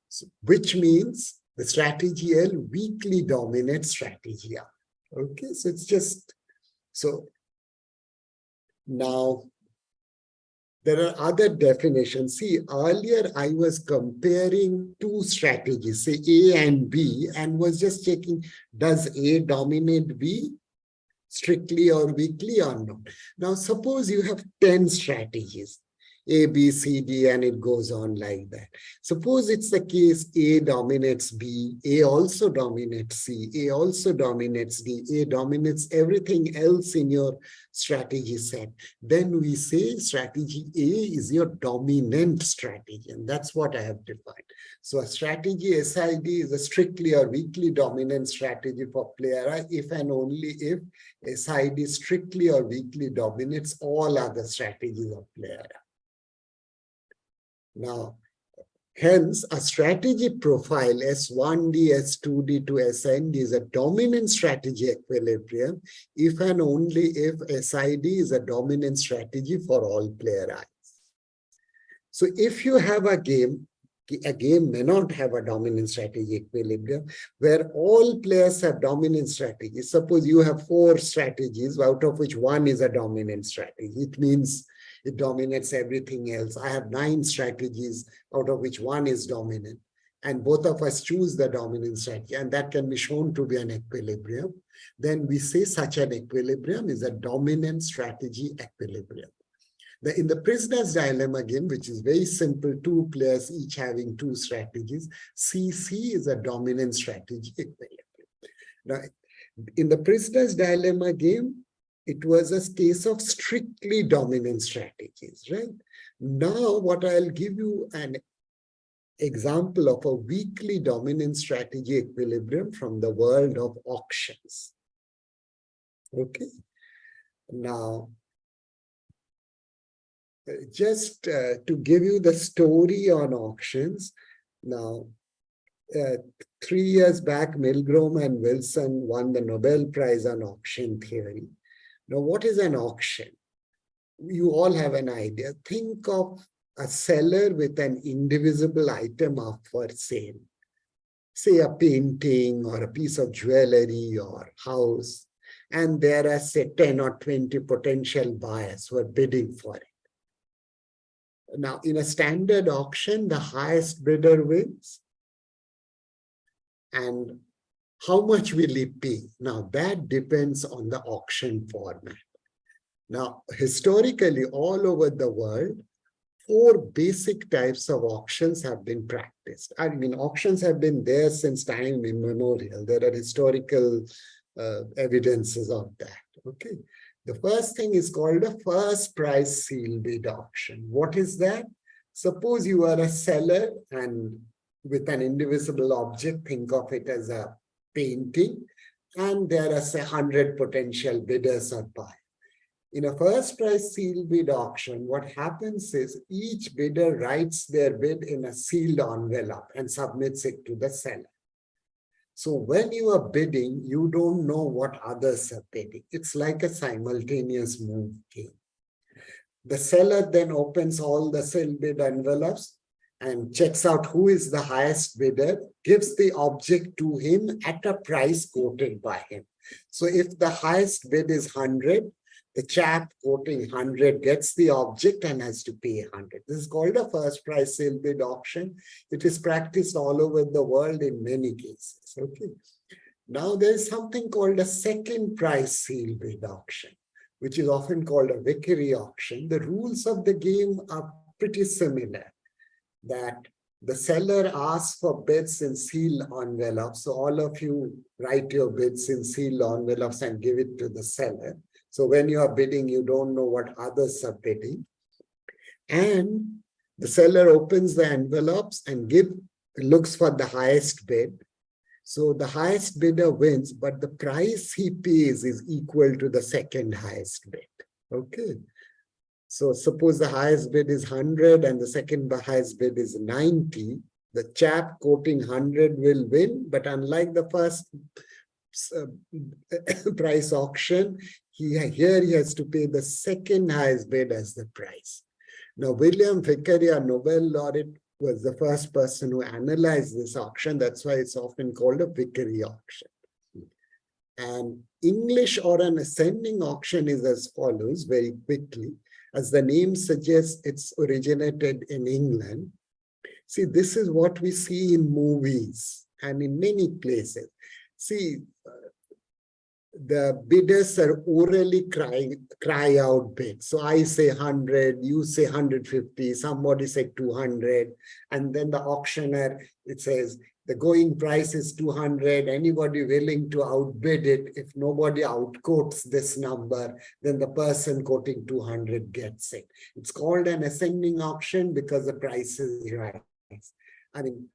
So, which means the strategy L weakly dominates strategy R. Okay, so it's just, so now, there are other definitions. See, earlier I was comparing two strategies, say A and B, and was just checking, does A dominate B strictly or weakly or not? Now, suppose you have 10 strategies, A, B, C, D, and it goes on like that. Suppose it's the case A dominates B, A also dominates C, A also dominates D, A dominates everything else in your strategy set. Then we say strategy A is your dominant strategy, and that's what I have defined. So a strategy SID is a strictly or weakly dominant strategy for player I if and only if SID strictly or weakly dominates all other strategies of player I. Now, hence, a strategy profile S1D, S2D to SND is a dominant strategy equilibrium if and only if SID is a dominant strategy for all player I's. So if you have a game may not have a dominant strategy equilibrium where all players have dominant strategies. Suppose you have 4 strategies, out of which one is a dominant strategy. It means it dominates everything else. I have 9 strategies, out of which one is dominant. And both of us choose the dominant strategy, and that can be shown to be an equilibrium. Then we say such an equilibrium is a dominant strategy equilibrium. In the prisoner's dilemma game, which is very simple, 2 players each having 2 strategies, CC is a dominant strategy equilibrium. Now, in the prisoner's dilemma game, it was a case of strictly dominant strategies, right? Now, what I'll give you an example of a weakly dominant strategy equilibrium from the world of auctions. Okay. Now, just to give you the story on auctions, now, 3 years back, Milgrom and Wilson won the Nobel Prize on auction theory. Now, what is an auction? You all have an idea. Think of a seller with an indivisible item up for sale. say a painting or a piece of jewelry or house, and there are say 10 or 20 potential buyers who are bidding for it. Now, in a standard auction, the highest bidder wins. And how much will he pay? Now, that depends on the auction format. Now, historically, all over the world, 4 basic types of auctions have been practiced. I mean, auctions have been there since time immemorial. There are historical evidences of that. Okay. The first thing is called a first price seal bid auction. What is that? Suppose you are a seller and with an indivisible object, think of it as a painting, and there are say 100 potential bidders or buyers. In a first price seal bid auction, what happens is each bidder writes their bid in a sealed envelope and submits it to the seller. So when you are bidding, you don't know what others are bidding. It's like a simultaneous move game. The seller then opens all the sealed bid envelopes and checks out who is the highest bidder, gives the object to him at a price quoted by him. So if the highest bid is 100, the chap quoting 100 gets the object and has to pay 100. This is called a first price sale bid auction. It is practiced all over the world in many cases. Okay. Now there is something called a second price sale bid auction, which is often called a Vickery auction. The rules of the game are pretty similar. That the seller asks for bids in sealed envelopes. So all of you write your bids in sealed envelopes and give it to the seller. So when you are bidding, you don't know what others are bidding. And the seller opens the envelopes and looks for the highest bid. So the highest bidder wins, but the price he pays is equal to the second highest bid. Okay. So suppose the highest bid is 100 and the second highest bid is 90. The chap quoting 100 will win, but unlike the first price auction, here he has to pay the second highest bid as the price. Now, William Vickery, a Nobel laureate, was the first person who analyzed this auction. That's why it's often called a Vickery auction. And English or an ascending auction is as follows, very quickly. As the name suggests, it's originated in England. See, this is what we see in movies and in many places. See, the bidders are orally cry out bids. So I say 100, you say 150, somebody say 200, and then the auctioneer, it says, the going price is 200, anybody willing to outbid it. If nobody outquotes this number, then the person quoting 200 gets it. It's called an ascending auction because the prices rise. I mean,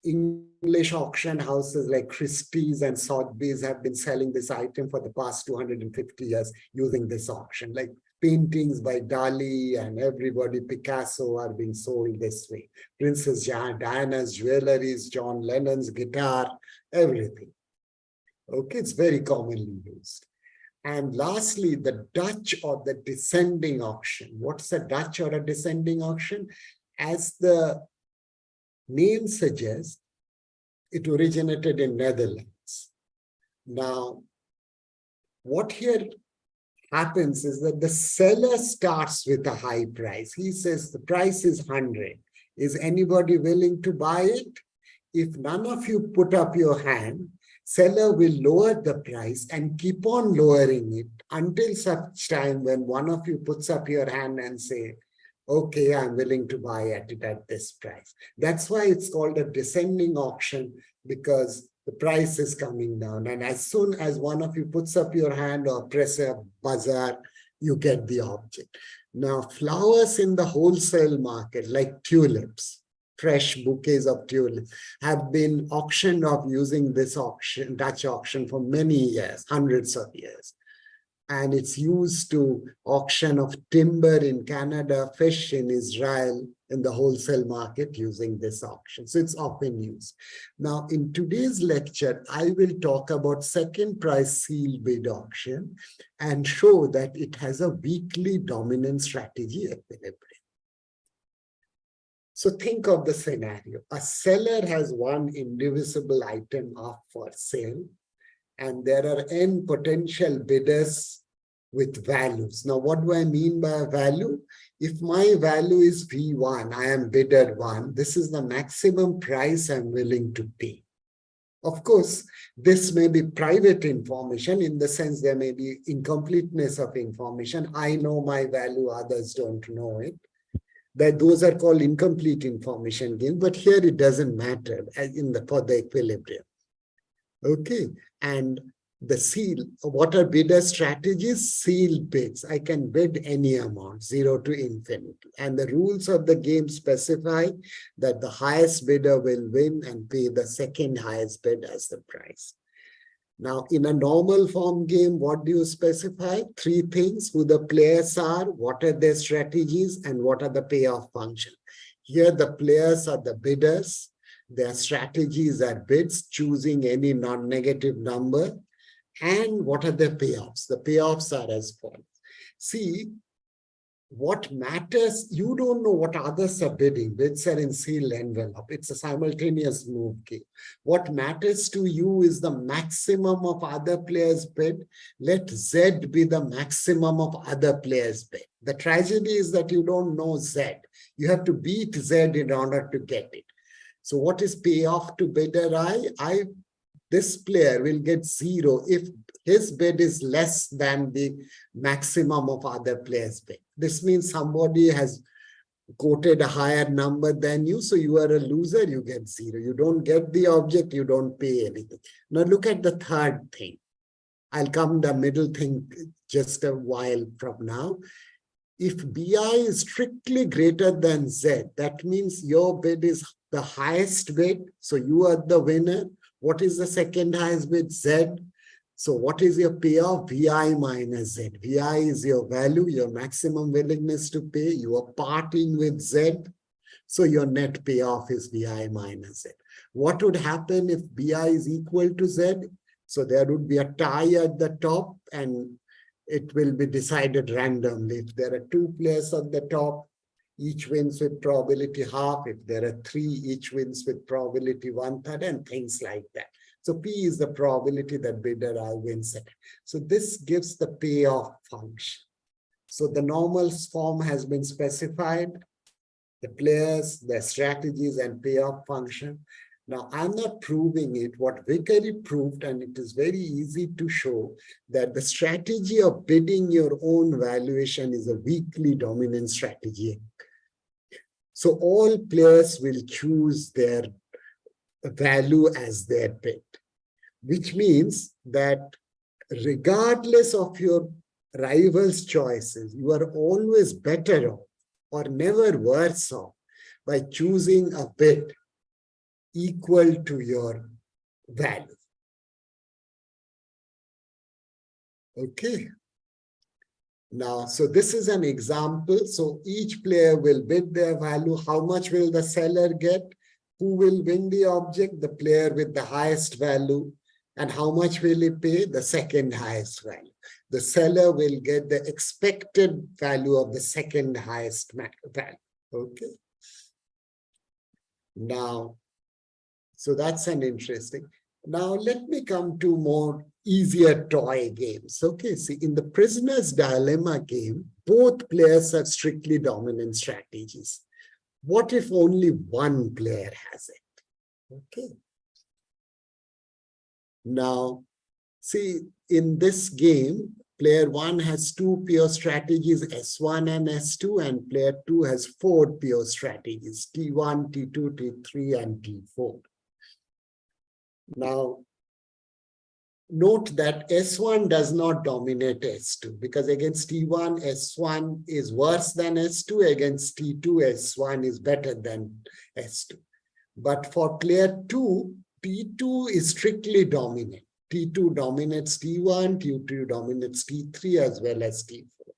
English auction houses like Christie's and Sotheby's have been selling this item for the past 250 years using this auction. Like paintings by Dali and everybody, Picasso, are being sold this way. Princess Diana's jewelries, John Lennon's guitar, everything. Okay, it's very commonly used. And lastly, the Dutch or the descending auction. What's a Dutch or a descending auction? As the name suggests, it originated in Netherlands. Now, what here happens is that the seller starts with a high price. He says the price is 100. Is anybody willing to buy it? If none of you put up your hand, seller will lower the price and keep on lowering it until such time when one of you puts up your hand and say, okay, I'm willing to buy it at this price. That's why it's called a descending auction, because the price is coming down. And as soon as one of you puts up your hand or press a buzzer, you get the object. Now, flowers in the wholesale market, like tulips, fresh bouquets of tulips, have been auctioned off using this auction, Dutch auction, for many years, hundreds of years. And it's used to auction of timber in Canada, fish in Israel, in the wholesale market using this auction. So it's often used. Now, in today's lecture, I will talk about second price seal bid auction and show that it has a weakly dominant strategy equilibrium. So think of the scenario. A seller has one indivisible item up for sale, and there are n potential bidders with values. Now, what do I mean by a value? If my value is V1, I am bidder 1, this is the maximum price I'm willing to pay. Of course, this may be private information in the sense there may be incompleteness of information. I know my value, others don't know it. That those are called incomplete information gain, but here it doesn't matter for the equilibrium. Okay, and the seal, what are bidder strategies? Sealed bids. I can bid any amount, 0 to infinity. And the rules of the game specify that the highest bidder will win and pay the second highest bid as the price. Now, in a normal form game, what do you specify? 3 things: who the players are, what are their strategies, and what are the payoff function. Here, the players are the bidders. Their strategies are bids, choosing any non-negative number. And what are the payoffs? The payoffs are as follows. See, what matters, you don't know what others are bidding. Bids are in sealed envelope. It's a simultaneous move game. What matters to you is the maximum of other players' bid. Let Z be the maximum of other players' bid. The tragedy is that you don't know Z. You have to beat Z in order to get it. So what is payoff to bidder I? This player will get 0 if his bid is less than the maximum of other players' bid. This means somebody has quoted a higher number than you, so you are a loser, you get 0. You don't get the object, you don't pay anything. Now look at the third thing. I'll come to the middle thing just a while from now. If BI is strictly greater than Z, that means your bid is the highest bid, so you are the winner. What is the second highest bid? Z. So what is your payoff? VI minus Z. VI is your value, your maximum willingness to pay. You are parting with Z. So your net payoff is VI minus Z. What would happen if BI is equal to Z? So there would be a tie at the top and it will be decided randomly. If there are 2 players on the top, each wins with probability half. If there are 3, each wins with probability 1/3, and things like that. So P is the probability that bidder I wins it. So this gives the payoff function. So the normal form has been specified, the players, their strategies, and payoff function. Now, I'm not proving it. What Vickery proved, and it is very easy to show, that the strategy of bidding your own valuation is a weakly dominant strategy. So all players will choose their value as their bid, which means that regardless of your rival's choices, you are always better off or never worse off by choosing a bid equal to your value. Okay. Now, so this is an example. So each player will bid their value. How much will the seller get? Who will win the object? The player with the highest value. And how much will he pay? The second highest value. The seller will get the expected value of the second highest value. Okay. Now, so that's an interesting. Now, let me come to more easier toy games. Okay, see, in the Prisoner's Dilemma game, both players have strictly dominant strategies. What if only one player has it? Okay. Now, see, in this game, player 1 has 2 pure strategies, S1 and S2, and player 2 has 4 pure strategies, T1, T2, T3, and T4. Now, note that S1 does not dominate S2 because against T1, S1 is worse than S2. Against T2, S1 is better than S2. But for player 2, T2 is strictly dominant. T2 dominates T1, T2 dominates T3 as well as T4.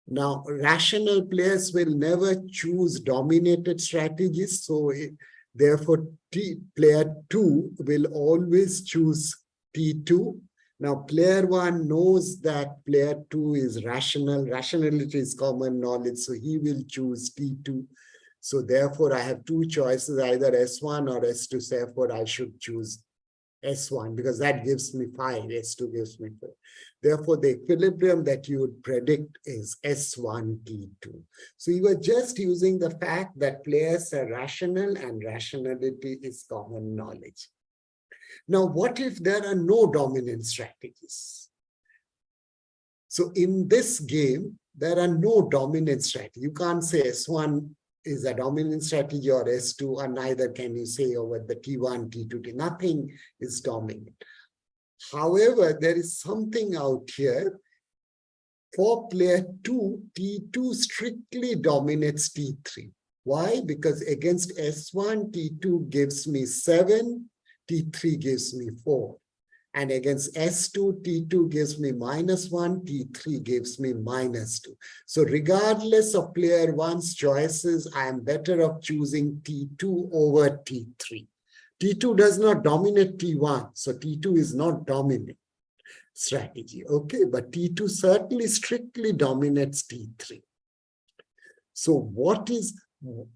Now, rational players will never choose dominated strategies. So therefore, player 2 will always choose T2. Now, player 1 knows that player 2 is rational. Rationality is common knowledge, so he will choose T2. So therefore, I have two choices, either S1 or S2. Therefore, I should choose S1 because that gives me 5, S2 gives me 4. Therefore, the equilibrium that you would predict is S1 T2. So you are just using the fact that players are rational and rationality is common knowledge. Now, what if there are no dominant strategies? So in this game, there are no dominant strategy. You can't say S1 is a dominant strategy or S2, or neither can you say over the T1, T2, nothing is dominant. However, there is something out here. For player 2, T2 strictly dominates T3. Why? Because against S1, T2 gives me 7, T3 gives me 4. And against S2, T2 gives me -1, T3 gives me -2. So regardless of player 1's choices, I am better off choosing T2 over T3. T2 does not dominate T1, so T2 is not dominant strategy, okay? But T2 certainly strictly dominates T3. So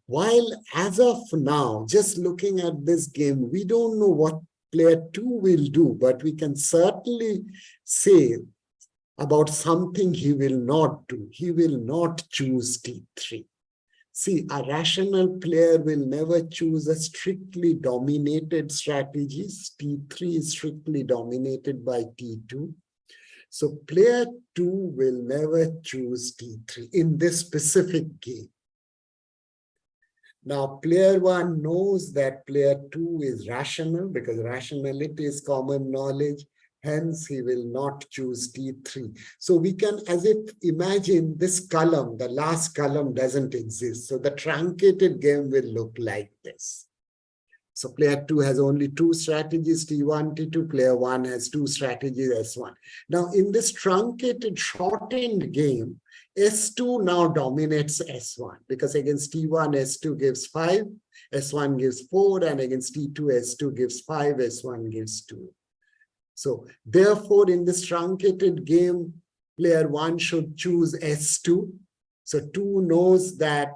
while as of now, just looking at this game, we don't know what player 2 will do, but we can certainly say about something he will not do. He will not choose T3. See, a rational player will never choose a strictly dominated strategy. T3 is strictly dominated by T2. So player 2 will never choose T3 in this specific game. Now, player 1 knows that player 2 is rational because rationality is common knowledge. Hence, he will not choose T3. So we can, as if imagine this column, the last column doesn't exist. So the truncated game will look like this. So player 2 has only 2 strategies, T1, T2. Player 1 has 2 strategies, S1. Now, in this truncated, shortened game, S2 now dominates S1 because against T1, S2 gives 5, S1 gives 4, and against T2, S2 gives 5, S1 gives 2. So therefore, in this truncated game, player 1 should choose S2. So 2 knows that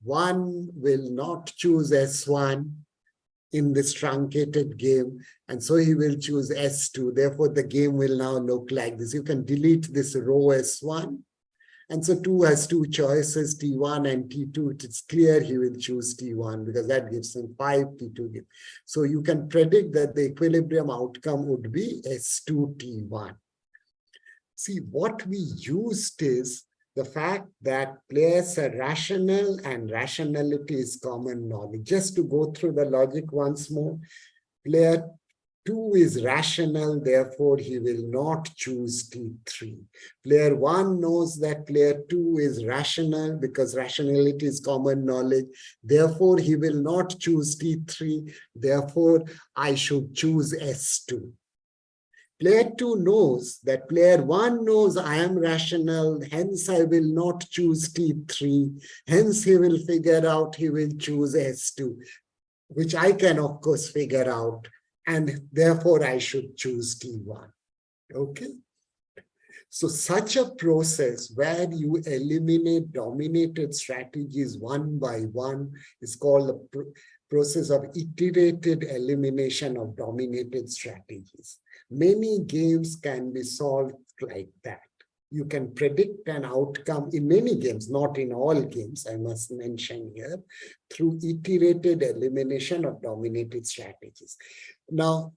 1 will not choose S1 in this truncated game, and so he will choose S2. Therefore, the game will now look like this. You can delete this row S1. And so 2 has 2 choices, T1 and T2. It's clear he will choose T1 because that gives him 5, T2 gives. So you can predict that the equilibrium outcome would be S2 T1. See, what we used is the fact that players are rational and rationality is common knowledge. Just to go through the logic once more, player 2 is rational, therefore he will not choose T3. Player 1 knows that player 2 is rational because rationality is common knowledge, therefore he will not choose T3, therefore I should choose S2. Player 2 knows that player 1 knows I am rational, hence I will not choose T3, hence he will figure out he will choose S2, which I can of course figure out. And therefore, I should choose T1, okay? So such a process where you eliminate dominated strategies one by one is called the process of iterated elimination of dominated strategies. Many games can be solved like that. You can predict an outcome in many games, not in all games, I must mention here, through iterated elimination of dominated strategies. Now,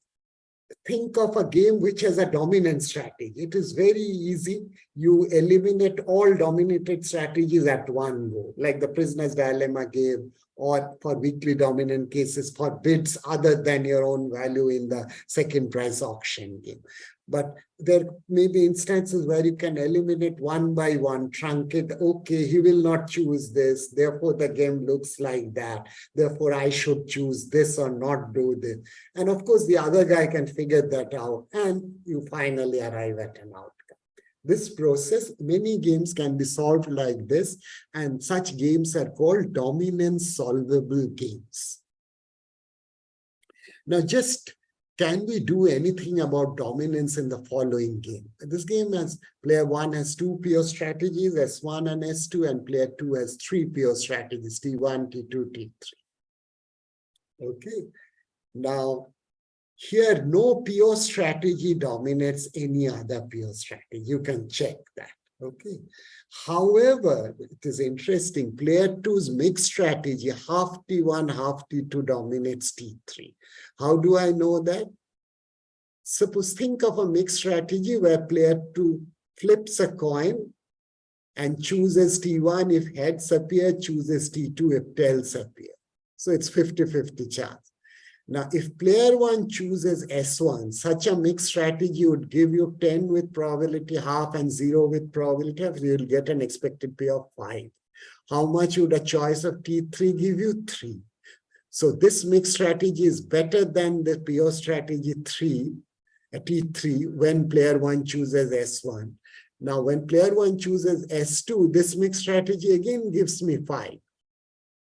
think of a game which has a dominant strategy. It is very easy. You eliminate all dominated strategies at one go, like the prisoner's dilemma game, or for weakly dominant cases for bids other than your own value in the second prize auction game. But there may be instances where you can eliminate one by one, truncate, okay, he will not choose this, therefore the game looks like that, therefore I should choose this or not do this. And of course, the other guy can figure that out, and you finally arrive at an outcome. This process, many games can be solved like this, and such games are called dominance solvable games. Now, just can we do anything about dominance in the following game? This game has player 1 has 2 pure strategies, S1 and S2, and player 2 has 3 pure strategies, T1, T2, T3. Okay. Now, here, no pure strategy dominates any other pure strategy. You can check that. Okay. However, it is interesting. Player 2's mixed strategy, half T1, half T2 dominates T3. How do I know that? Suppose think of a mixed strategy where player 2 flips a coin and chooses T1 if heads appear, chooses T2 if tails appear. So it's 50-50 chance. Now, if player 1 chooses S1, such a mixed strategy would give you 10 with probability half and 0 with probability half. You'll get an expected pay of 5. How much would a choice of T3 give you? 3. So this mixed strategy is better than the pure strategy T3 when player 1 chooses S1. Now, when player 1 chooses S2, this mixed strategy again gives me 5.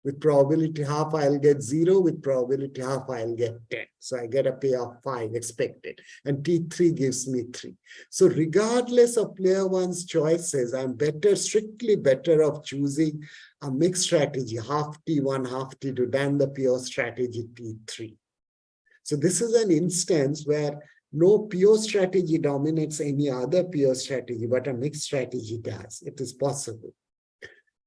With probability half, I'll get 0. With probability half, I'll get 10. So I get a pay of 5 expected. And T3 gives me 3. So regardless of player 1's choices, I'm strictly better off choosing a mixed strategy, half T1, half T2, than the pure strategy T3. So this is an instance where no pure strategy dominates any other pure strategy, but a mixed strategy does. It is possible.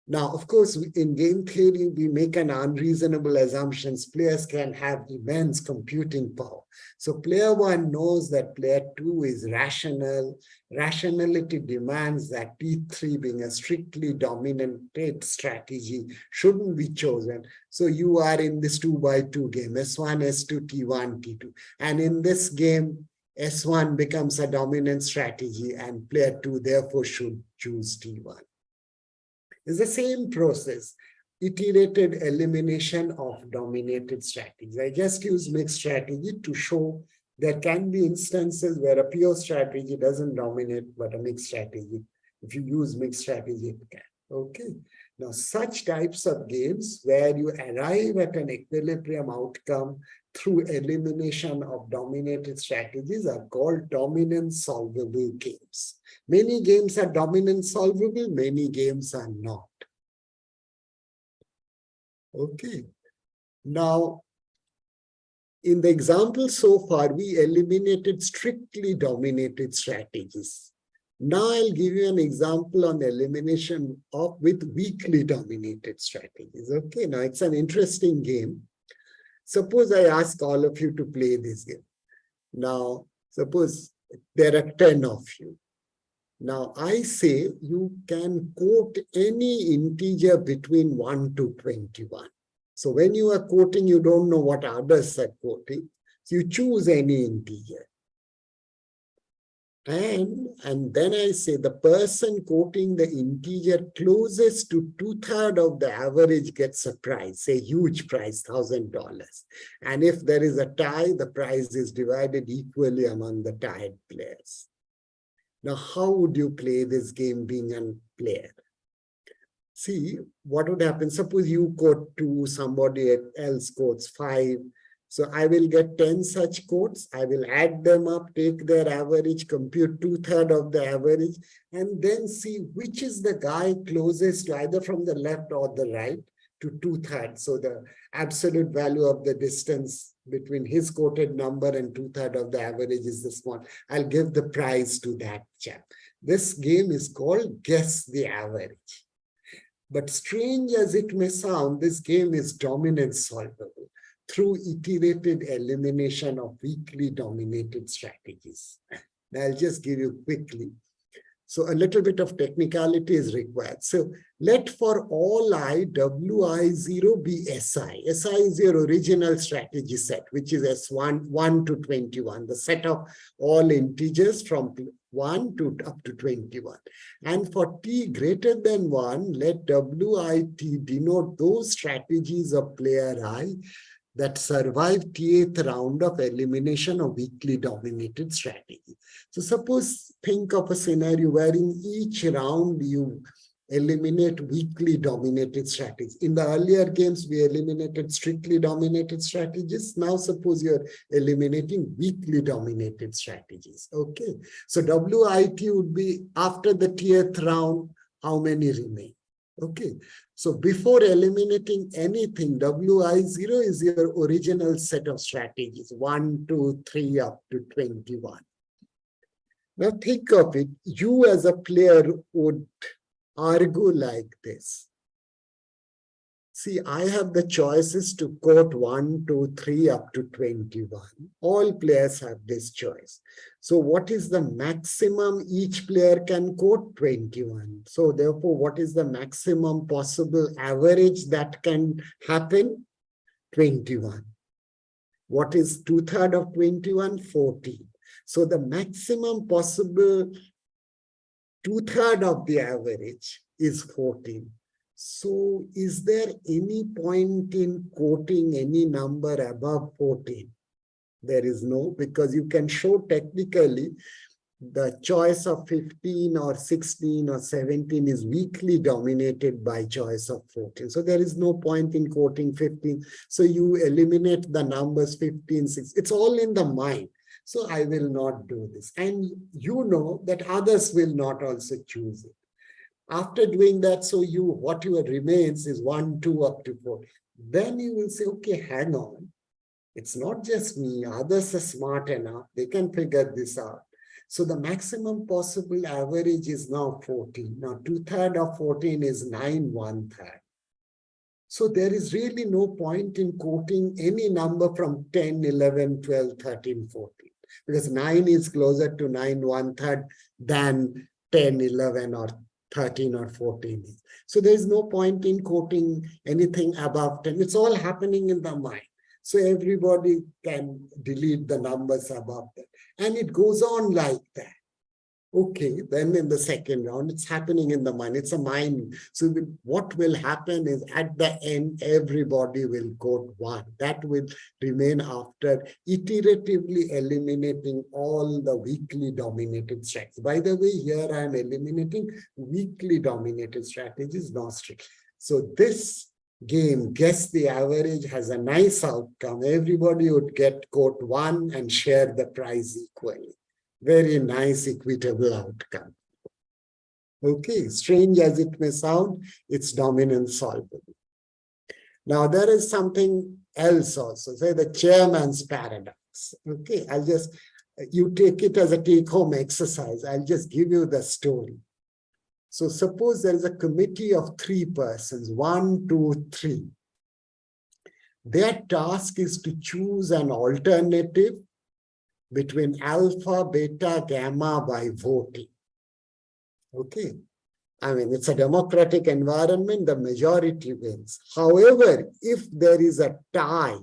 Now, of course, in game theory, we make an unreasonable assumptions. Players can have immense computing power. So player 1 knows that player 2 is rational. Rationality demands that T3, being a strictly dominant strategy, shouldn't be chosen. So you are in this 2x2 game, S1, S2, T1, T2. And in this game, S1 becomes a dominant strategy and player 2 therefore should choose T1. It's the same process, iterated elimination of dominated strategies. I just use mixed strategy to show there can be instances where a pure strategy doesn't dominate, but a mixed strategy. If you use mixed strategy, it can. Okay. Now, such types of games where you arrive at an equilibrium outcome through elimination of dominated strategies are called dominance solvable games. Many games are dominance solvable, many games are not. Okay. Now, in the example so far, we eliminated strictly dominated strategies. Now I'll give you an example on elimination with weakly dominated strategies. Okay, now it's an interesting game. Suppose I ask all of you to play this game. Now, suppose there are 10 of you. Now I say you can quote any integer between 1 to 21. So when you are quoting, you don't know what others are quoting. So you choose any integer. And then I say the person quoting the integer closest to 2/3 of the average gets a prize, a huge prize, $1,000. And if there is a tie, the prize is divided equally among the tied players. Now, how would you play this game being a player? See, what would happen? Suppose you quote 2, somebody else quotes 5. So I will get 10 such quotes. I will add them up, take their average, compute 2/3 of the average, and then see which is the guy closest to either from the left or the right to 2/3. So the absolute value of the distance between his quoted number and 2/3 of the average is this one. I'll give the prize to that chap. This game is called Guess the Average. But strange as it may sound, this game is dominance solvable through iterated elimination of weakly dominated strategies. Now, I'll just give you quickly. So a little bit of technicality is required. So let for all I, Wi0 be Si. Si is your original strategy set, which is S1, 1 to 21, the set of all integers from 1 to up to 21. And for t greater than 1, let Wit denote those strategies of player I that survive T8th round of elimination of weakly dominated strategy. So suppose think of a scenario where in each round you eliminate weakly dominated strategies. In the earlier games, we eliminated strictly dominated strategies. Now suppose you're eliminating weakly dominated strategies. Okay, so WIT would be after the 10th round, how many remain? Okay, so before eliminating anything, WI0 is your original set of strategies, 1, 2, 3 up to 21. Now think of it, you as a player would argue like this. See, I have the choices to quote 1, 2, 3 up to 21. All players have this choice. So what is the maximum each player can quote? 21. So therefore, what is the maximum possible average that can happen? 21. What is 2/3 of 21? 14. So the maximum possible 2/3 of the average is 14. So is there any point in quoting any number above 14? There is no, because you can show technically the choice of 15 or 16 or 17 is weakly dominated by choice of 14. So there is no point in quoting 15. So you eliminate the numbers 15, 16. It's all in the mind. So I will not do this. And you know that others will not also choose it. After doing that, so what remains is 1, 2 up to 4. Then you will say, okay, hang on. It's not just me. Others are smart enough. They can figure this out. So the maximum possible average is now 14. Now 2/3 of 14 is 9 1/3. So there is really no point in quoting any number from 10, 11, 12, 13, 14. Because 9 is closer to 9 1/3 than 10, 11 or 13 or 14 is. So there is no point in quoting anything above 10. It's all happening in the mind. So everybody can delete the numbers above that. And it goes on like that. Okay, then in the second round, it's happening in the mind. It's a mind. So what will happen is at the end, everybody will quote 1. That will remain after iteratively eliminating all the weakly dominated strategies. By the way, here I am eliminating weakly dominated strategies, not strict. So this game, guess the average, has a nice outcome. Everybody would get quote 1 and share the prize equally. Very nice, equitable outcome. Okay, strange as it may sound, it's dominance solvable. Now, there is something else also, say the chairman's paradox. Okay, you take it as a take-home exercise. I'll just give you the story. So suppose there is a committee of 3 persons, 1, 2, 3. Their task is to choose an alternative between alpha, beta, gamma by voting. Okay. I mean, it's a democratic environment, the majority wins. However, if there is a tie,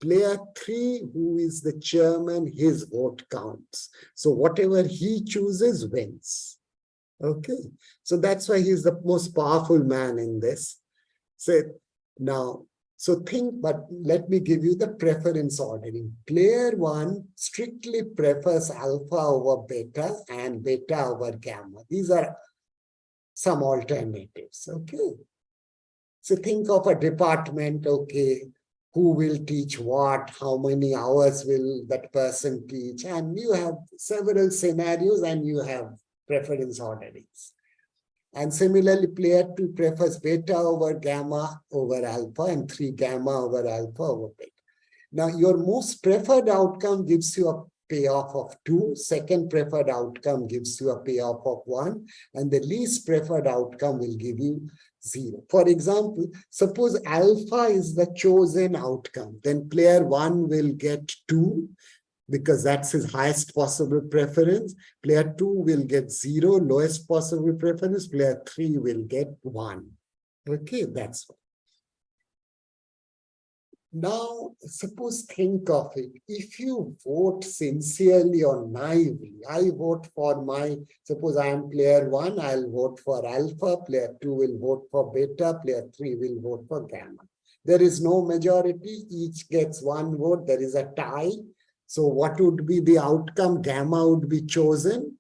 player 3, who is the chairman, his vote counts. So whatever he chooses wins. Okay. So that's why he's the most powerful man in this. So now, but let me give you the preference ordering. Player 1 strictly prefers alpha over beta and beta over gamma. These are some alternatives, okay? So think of a department, okay, who will teach what, how many hours will that person teach, and you have several scenarios and you have preference orderings. And similarly, player 2 prefers beta over gamma over alpha and 3 gamma over alpha over beta. Now, your most preferred outcome gives you a payoff of 2. Second preferred outcome gives you a payoff of 1. And the least preferred outcome will give you 0. For example, suppose alpha is the chosen outcome. Then player 1 will get 2. Because that's his highest possible preference. Player 2 will get 0, lowest possible preference. Player 3 will get 1. Okay, that's one. Now, suppose think of it. If you vote sincerely or naively, I vote for suppose I am player 1, I'll vote for alpha. Player 2 will vote for beta. Player 3 will vote for gamma. There is no majority. Each gets 1 vote. There is a tie. So what would be the outcome? Gamma would be chosen.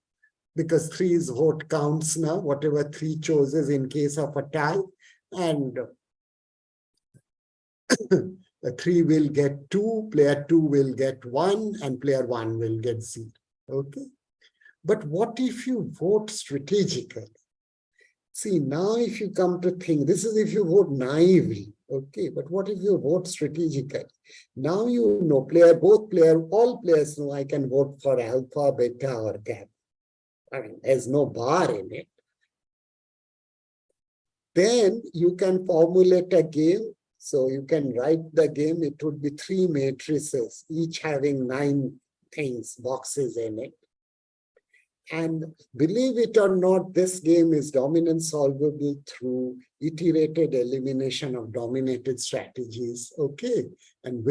because 3's vote counts now, whatever 3 chooses in case of a tie, and the 3 will get 2, player 2 will get 1, and player 1 will get 0. Okay. But what if you vote strategically? See, now if you come to think, this is if you vote naively, okay, but what if you vote strategically? Now you know, all players know I can vote for alpha, beta, or gamma. I mean, there's no bar in it. Then you can formulate a game. So you can write the game. It would be 3 matrices, each having 9 things, boxes in it. And believe it or not, this game is dominance solvable through iterated elimination of dominated strategies. Okay. And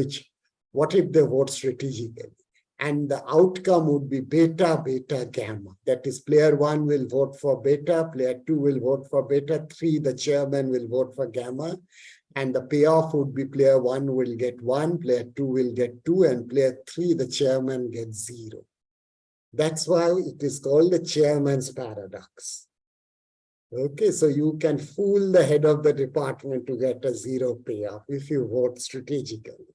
what if they vote strategically? And the outcome would be beta, beta, gamma. That is, player 1 will vote for beta, player 2 will vote for beta, 3, the chairman will vote for gamma. And the payoff would be player 1 will get 1, player 2 will get 2, and player 3, the chairman, gets 0. That's why it is called the chairman's paradox. Okay, so you can fool the head of the department to get a 0 payoff if you vote strategically.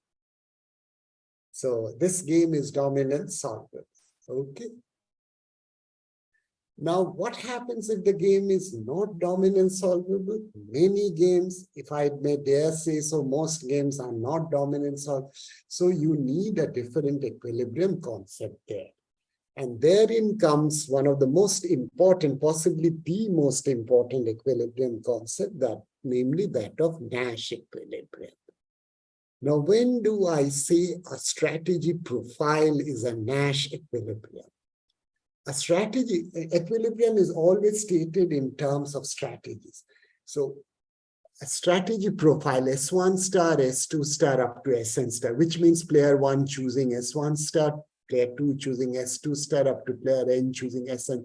So this game is dominance solvable. Okay. Now, what happens if the game is not dominance solvable? Many games, if I may dare say so, most games are not dominance solvable. So you need a different equilibrium concept there. And therein comes one of the most important, possibly the most important equilibrium concept, namely that of Nash equilibrium. Now, when do I say a strategy profile is a Nash equilibrium? A strategy equilibrium is always stated in terms of strategies. So a strategy profile, S1 star, S2 star up to Sn star, which means player 1 choosing S1 star, player 2 choosing S2 star up to player n choosing Sn,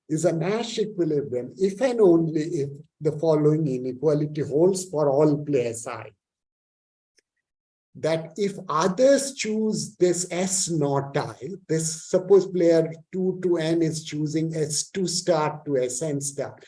is a Nash equilibrium if and only if the following inequality holds for all players I. That if others choose this S naught I, this suppose player 2 to n is choosing S2 star to Sn star,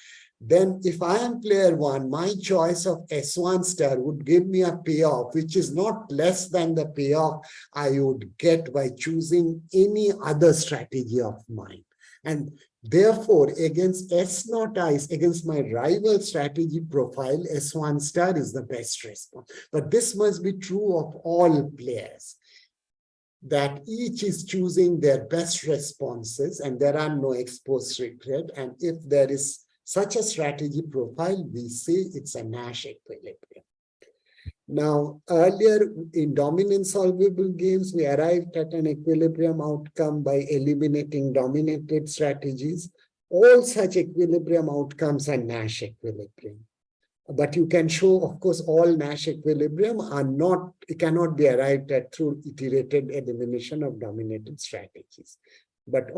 then if I am player 1, my choice of S1 star would give me a payoff which is not less than the payoff I would get by choosing any other strategy of mine. And therefore, against S naught I, against my rival strategy profile, S1 star is the best response. But this must be true of all players, that each is choosing their best responses and there are no exposed regret. And if there is such a strategy profile, we say it's a Nash equilibrium. Now, earlier in dominance solvable games, we arrived at an equilibrium outcome by eliminating dominated strategies. All such equilibrium outcomes are Nash equilibrium. But you can show, of course, all Nash equilibrium cannot be arrived at through iterated elimination of dominated strategies. But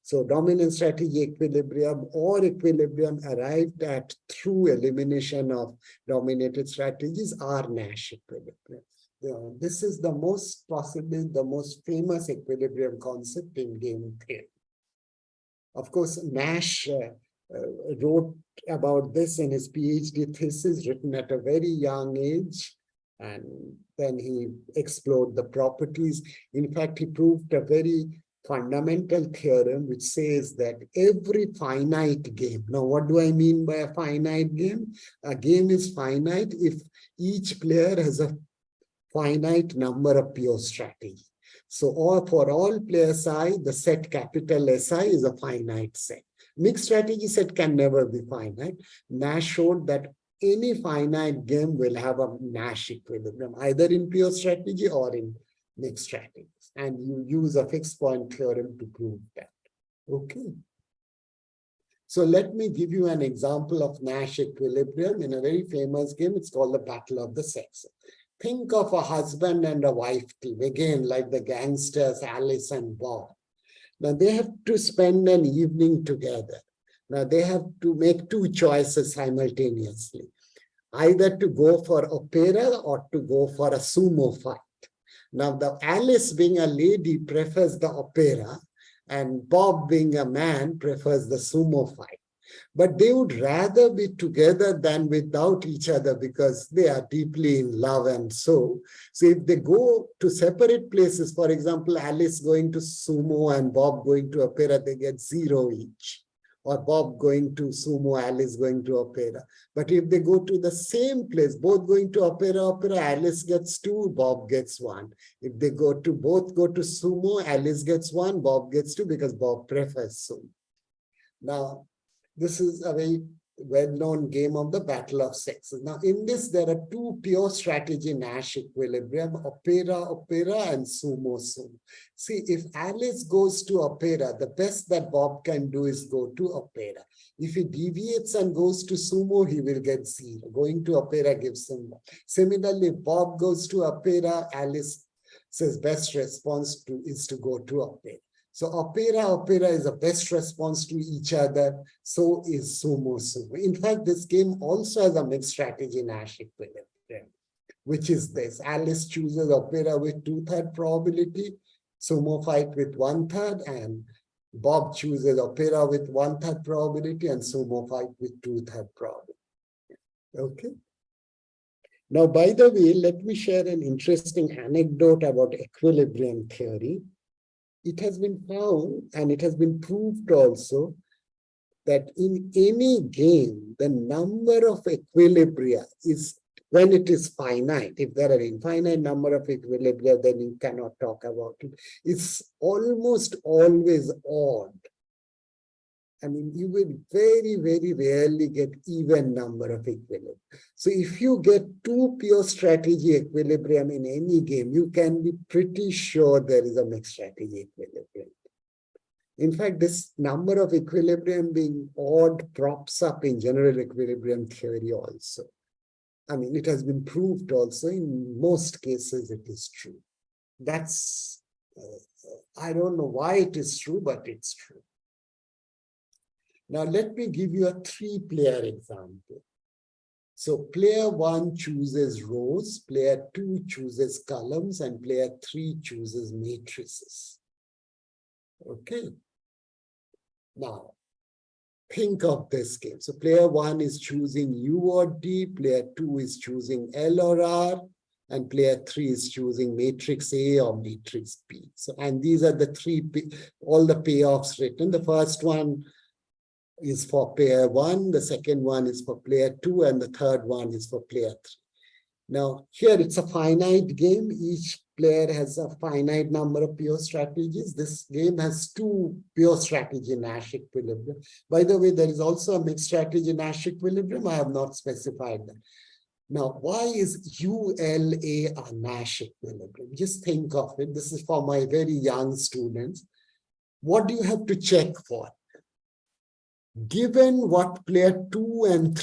so dominant strategy equilibrium or equilibrium arrived at through elimination of dominated strategies are Nash equilibrium. This is possibly the most famous equilibrium concept in game theory. Of course, Nash wrote about this in his PhD thesis, written at a very young age. And then he explored the properties. In fact, he proved a very fundamental theorem which says that every finite game, now what do I mean by a finite game? A game is finite if each player has a finite number of pure strategy. So for all players I, the set capital SI is a finite set. Mixed strategy set can never be finite. Nash showed that any finite game will have a Nash equilibrium, either in pure strategy or in mixed strategies. And you use a fixed point theorem to prove that. Okay. So let me give you an example of Nash equilibrium in a very famous game. It's called the Battle of the Sexes. Think of a husband and a wife team, again, like the gangsters, Alice and Bob. Now they have to spend an evening together. Now they have to make 2 choices simultaneously, either to go for opera or to go for a sumo fight. Now, the Alice, being a lady, prefers the opera, And Bob, being a man, prefers the sumo fight. But they would rather be together than without each other because they are deeply in love. And so if they go to separate places, for example, Alice going to sumo and Bob going to opera, they get 0 each. Or Bob going to sumo, Alice going to opera. But if they go to the same place, both going to opera, Alice gets 2, Bob gets 1. If they both go to sumo, Alice gets 1, Bob gets 2 because Bob prefers sumo. Now, this is a very well-known game of the battle of sexes. Now, in this, there are 2 pure strategy Nash equilibrium, opera, and sumo. See, if Alice goes to opera, the best that Bob can do is go to opera. If he deviates and goes to sumo, he will get 0. Going to opera gives him 1. Similarly, if Bob goes to opera, Alice's best response is to go to opera. So opera is the best response to each other. So is sumo. In fact, this game also has a mixed strategy Nash equilibrium, which is this. Alice chooses opera with 2/3 probability, sumo fight with 1/3, and Bob chooses opera with 1/3 probability and sumo fight with 2/3 probability. Okay. Now, by the way, let me share an interesting anecdote about equilibrium theory. It has been found, and it has been proved also, that in any game, the number of equilibria is, when it is finite, if there are infinite number of equilibria, then you cannot talk about it. It's almost always odd. I mean, you will very, very rarely get even number of equilibrium. So if you get 2 pure strategy equilibrium in any game, you can be pretty sure there is a mixed strategy equilibrium. In fact, this number of equilibrium being odd props up in general equilibrium theory also. I mean, it has been proved also in most cases it is true. That's, I don't know why it is true, but it's true. Now, let me give you a 3-player example. So player 1 chooses rows, player 2 chooses columns, and player 3 chooses matrices. Okay. Now, think of this game. So player 1 is choosing U or D, player 2 is choosing L or R, and player 3 is choosing matrix A or matrix B. So, and these are the 3, all the payoffs written. The first one is for player 1, the second one is for player 2, and the third one is for player 3. Now, here it's a finite game. Each player has a finite number of pure strategies. This game has 2 pure strategy Nash equilibrium. By the way, there is also a mixed strategy Nash equilibrium. I have not specified that. Now, why is ULA a Nash equilibrium? Just think of it. This is for my very young students. What do you have to check for? Given what player 2 and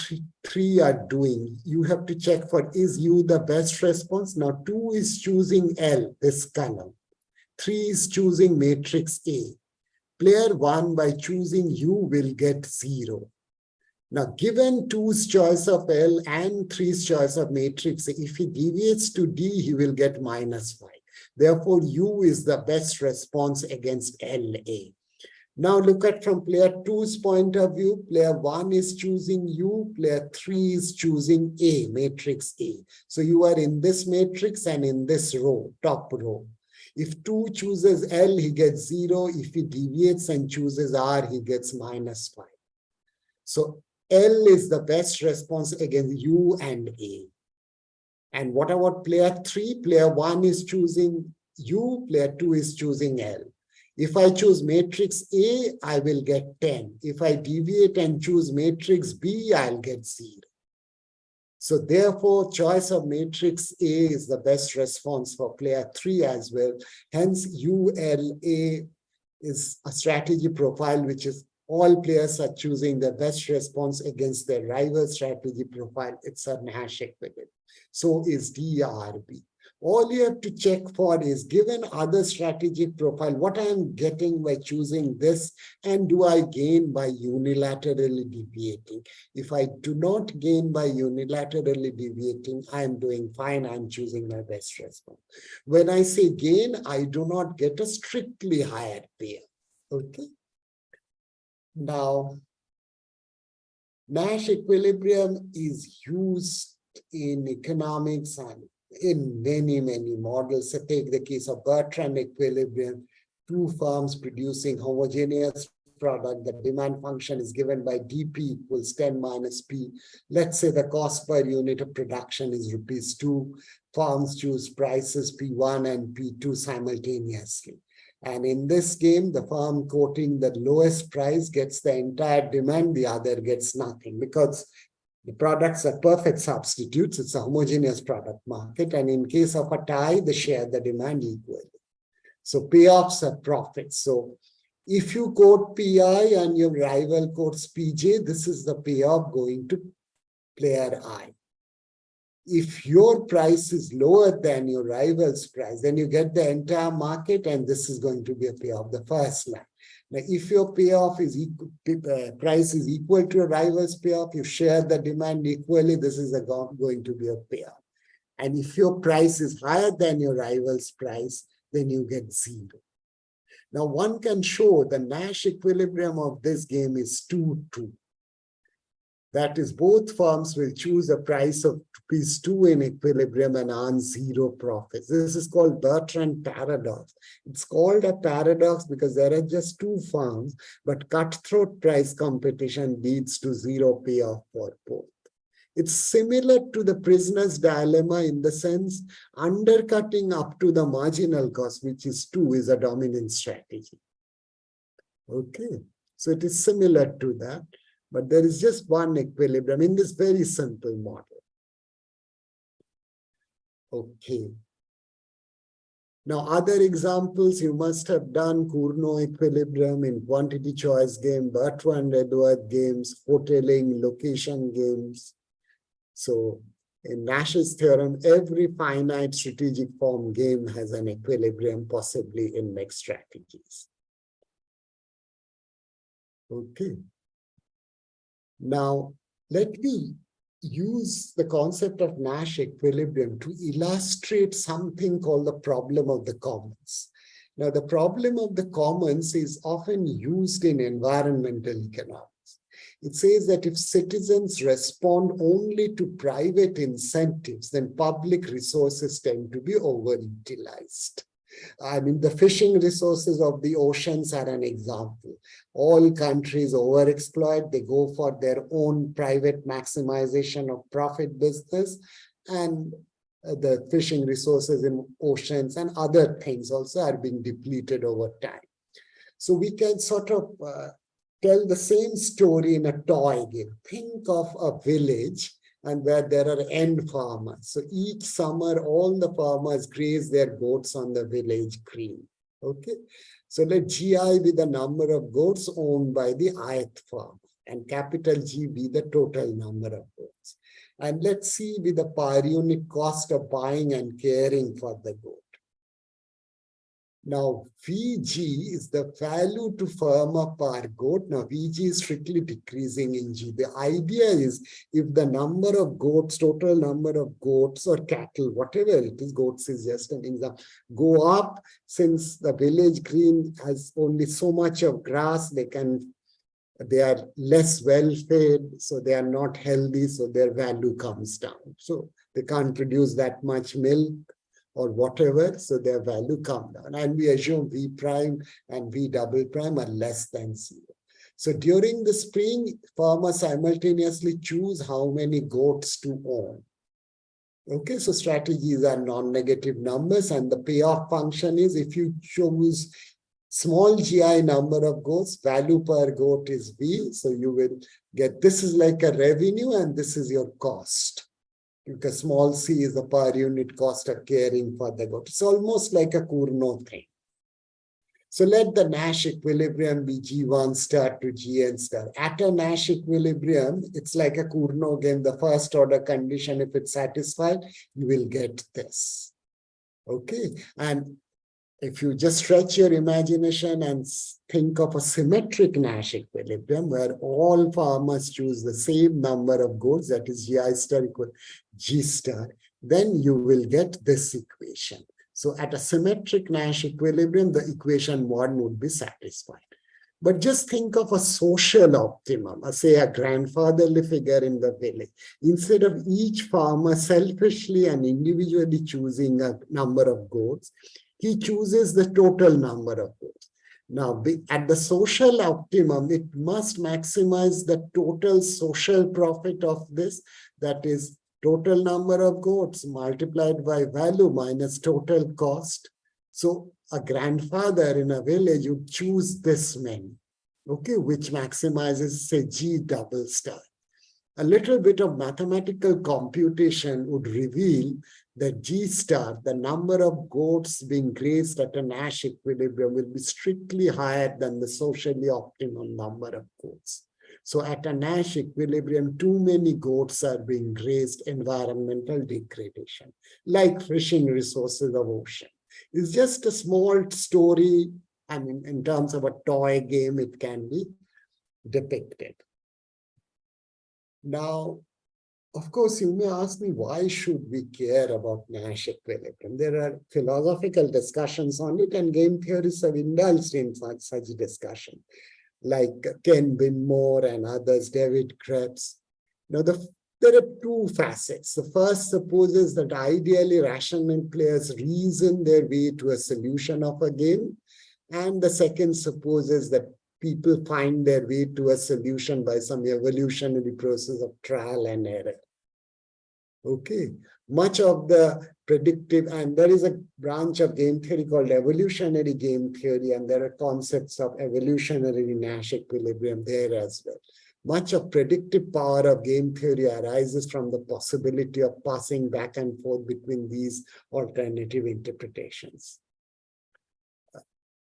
3 are doing, you have to check for, is U the best response? Now 2 is choosing L, this column. 3 is choosing matrix A. Player 1 by choosing U will get 0. Now given 2's choice of L and 3's choice of matrix A, if he deviates to D, he will get -5. Therefore, U is the best response against LA. Now look at from player 2's point of view, player 1 is choosing U, player 3 is choosing A, matrix A. So you are in this matrix and in this row, top row. If 2 chooses L, he gets 0. If he deviates and chooses R, he gets -5. So L is the best response against U and A. And what about player 3? Player 1 is choosing U, player 2 is choosing L. If I choose matrix A, I will get 10. If I deviate and choose matrix B, I'll get 0. So therefore, choice of matrix A is the best response for player 3 as well. Hence, ULA is a strategy profile which is all players are choosing the best response against their rival strategy profile. It's a Nash equilibrium. So is DRB. All you have to check for is, given other strategic profile, what I am getting by choosing this, and do I gain by unilaterally deviating? If I do not gain by unilaterally deviating, I am doing fine. I'm choosing my best response. When I say gain, I do not get a strictly higher pair. Okay. Now, Nash equilibrium is used in economics and in many, many models. So take the case of Bertrand equilibrium, two firms producing homogeneous product. The demand function is given by dP equals 10 minus P. Let's say the cost per unit of production is ₹2. Firms choose prices P1 and P2 simultaneously. And in this game, the firm quoting the lowest price gets the entire demand, the other gets nothing, because the products are perfect substitutes. It's a homogeneous product market. And in case of a tie, they share the demand equally. So payoffs are profits. So if you quote PI and your rival quotes PJ, this is the payoff going to player I. If your price is lower than your rival's price, then you get the entire market, and this is going to be a payoff, the first line. Now, if your payoff is equal, price is equal to your rival's payoff, you share the demand equally, this is going to be a payoff. And if your price is higher than your rival's price, then you get 0. Now, one can show the Nash equilibrium of this game is 2-2. That is, both firms will choose a price of ₹2 in equilibrium and earn 0 profits. This is called Bertrand paradox. It's called a paradox because there are just two firms, but cutthroat price competition leads to 0 payoff for both. It's similar to the prisoner's dilemma in the sense undercutting up to the marginal cost, which is 2, is a dominant strategy. Okay, so it is similar to that. But there is just one equilibrium in this very simple model. Okay. Now, other examples you must have done: Cournot equilibrium in quantity choice game, Bertrand-Edwards games, hoteling, location games. So in Nash's theorem, every finite strategic form game has an equilibrium, possibly in mixed strategies. Okay. Now, let me use the concept of Nash equilibrium to illustrate something called the problem of the commons. Now, the problem of the commons is often used in environmental economics. It says that if citizens respond only to private incentives, then public resources tend to be overutilized. I mean, the fishing resources of the oceans are an example. All countries overexploit, they go for their own private maximization of profit business, and the fishing resources in oceans and other things also are being depleted over time. So we can sort of tell the same story in a toy game. Think of a village and where there are end farmers. So each summer, all the farmers graze their goats on the village green. Okay, so let GI be the number of goats owned by the ith farmer, and capital G be the total number of goats. And let's see be the per unit cost of buying and caring for the goat. Now, VG is the value to farmer per goat. Now, VG is strictly decreasing in G. The idea is if the number of goats, total number of goats or cattle, whatever it is, goats is just an example, go up, since the village green has only so much of grass, they are less well fed, so they are not healthy, so their value comes down. So they can't produce that much milk or whatever, so their value come down. And we assume V prime and V double prime are less than 0. So during the spring, farmers simultaneously choose how many goats to own. Okay, so strategies are non-negative numbers, and the payoff function is if you choose small GI number of goats, value per goat is V, so you will get, this is like a revenue and this is your cost. Because small c is the per unit cost of caring for the goat. It's almost like a Cournot thing. So let the Nash equilibrium be G1 star to Gn star. At a Nash equilibrium, it's like a Cournot game. The first order condition, if it's satisfied, you will get this. Okay. And if you just stretch your imagination and think of a symmetric Nash equilibrium where all farmers choose the same number of goats, that is Gi star equal G star, then you will get this equation. So at a symmetric Nash equilibrium, the equation 1 would be satisfied. But just think of a social optimum, say a grandfatherly figure in the village. Instead of each farmer selfishly and individually choosing a number of goats, he chooses the total number of goats. Now, at the social optimum, it must maximize the total social profit of this, that is, total number of goats multiplied by value minus total cost. So a grandfather in a village would choose this many, okay, which maximizes, say, G double star. A little bit of mathematical computation would reveal that G star, the number of goats being grazed at a Nash equilibrium, will be strictly higher than the socially optimum number of goats. So at a Nash equilibrium, too many goats are being grazed, environmental degradation, like fishing resources of ocean. It's just a small story. I mean, in terms of a toy game, it can be depicted. Now, of course, you may ask me, why should we care about Nash equilibrium? There are philosophical discussions on it, and game theorists have indulged in such discussion, like Ken Binmore and others, David Krebs. Now, there are two facets. The first supposes that ideally rational players reason their way to a solution of a game. And the second supposes that people find their way to a solution by some evolutionary process of trial and error. Okay, much of the predictive, and there is a branch of game theory called evolutionary game theory, and there are concepts of evolutionary Nash equilibrium there as well. Much of predictive power of game theory arises from the possibility of passing back and forth between these alternative interpretations.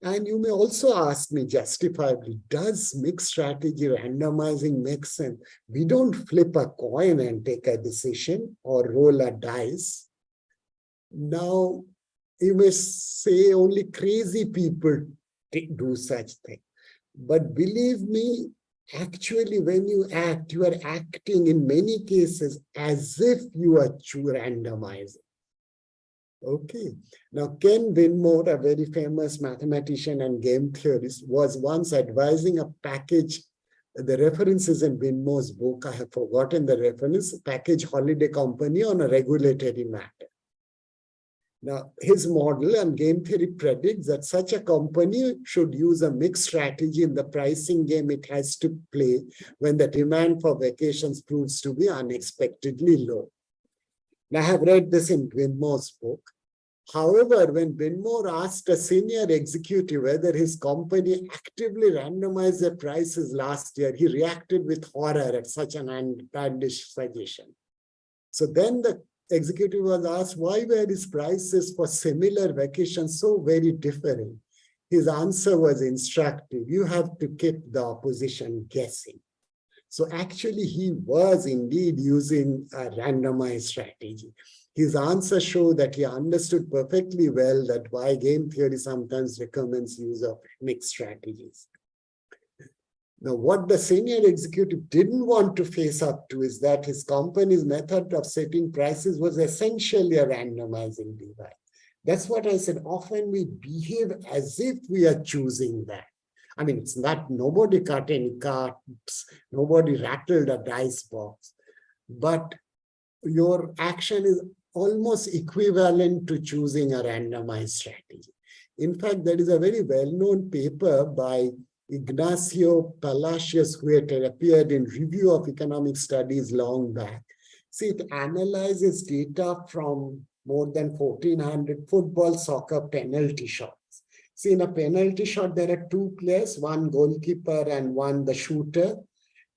And you may also ask me justifiably, does mixed strategy randomizing make sense? We don't flip a coin and take a decision or roll a dice. Now, you may say only crazy people do such thing. But believe me, actually, when you act, you are acting in many cases as if you are randomizing. Okay. Now, Ken Binmore, a very famous mathematician and game theorist, was once advising a package. The reference is in Binmore's book. I have forgotten the reference. Package holiday company on a regulatory matter. Now, his model and game theory predicts that such a company should use a mixed strategy in the pricing game it has to play when the demand for vacations proves to be unexpectedly low. Now, I have read this in Binmore's book. However, when Binmore asked a senior executive whether his company actively randomized their prices last year, he reacted with horror at such an outlandish suggestion. So then the executive was asked, why were his prices for similar vacations so very different? His answer was instructive. You have to keep the opposition guessing. So actually, he was indeed using a randomized strategy. His answer showed that he understood perfectly well that why game theory sometimes recommends use of mixed strategies. Now, what the senior executive didn't want to face up to is that his company's method of setting prices was essentially a randomizing device. That's what I said. Often we behave as if we are choosing that. I mean, it's not, nobody cut any cards, nobody rattled a dice box, but your action is almost equivalent to choosing a randomized strategy. In fact, there is a very well-known paper by Ignacio Palacios, who had appeared in Review of Economic Studies long back. See, it analyzes data from more than 1,400 football, soccer penalty shots. See, in a penalty shot, there are two players, one goalkeeper and one the shooter.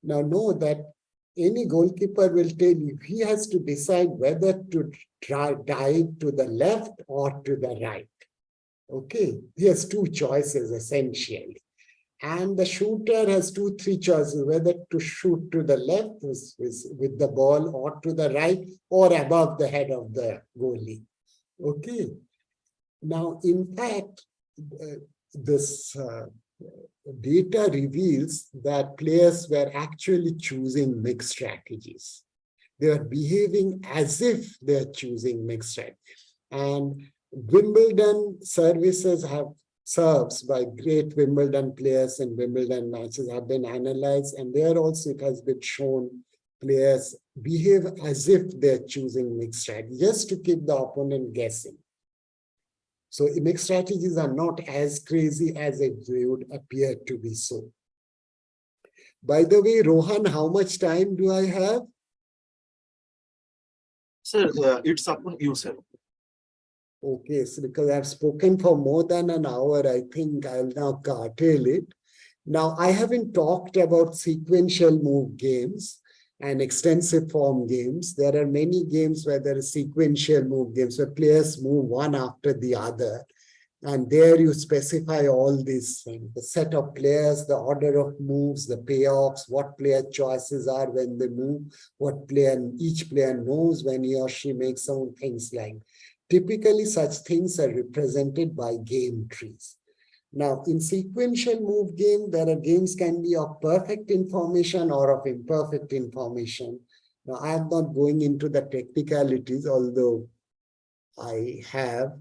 Now, know that any goalkeeper will tell you he has to decide whether to dive to the left or to the right. Okay, he has two choices essentially. And the shooter has 2-3 choices, whether to shoot to the left with the ball or to the right or above the head of the goalie. Okay. Now, in fact, this data reveals that players were actually choosing mixed strategies. They are behaving as if they're choosing mixed strategies. And Wimbledon services have serves by great Wimbledon players in Wimbledon matches have been analyzed, and there also it has been shown players behave as if they're choosing mixed strategy, just to keep the opponent guessing. So mixed strategies are not as crazy as they would appear to be so. By the way, Rohan, how much time do I have? Sir, it's upon you, sir. Okay, so because I've spoken for more than an hour, I think I'll now curtail it. Now, I haven't talked about sequential move games and extensive form games. There are many games where there are sequential move games, where players move one after the other. And there you specify all these things, the set of players, the order of moves, the payoffs, what player choices are when they move, what player, each player knows when he or she makes some things like. Typically, such things are represented by game trees. Now, in sequential move game, there are games can be of perfect information or of imperfect information. Now, I am not going into the technicalities, although I have.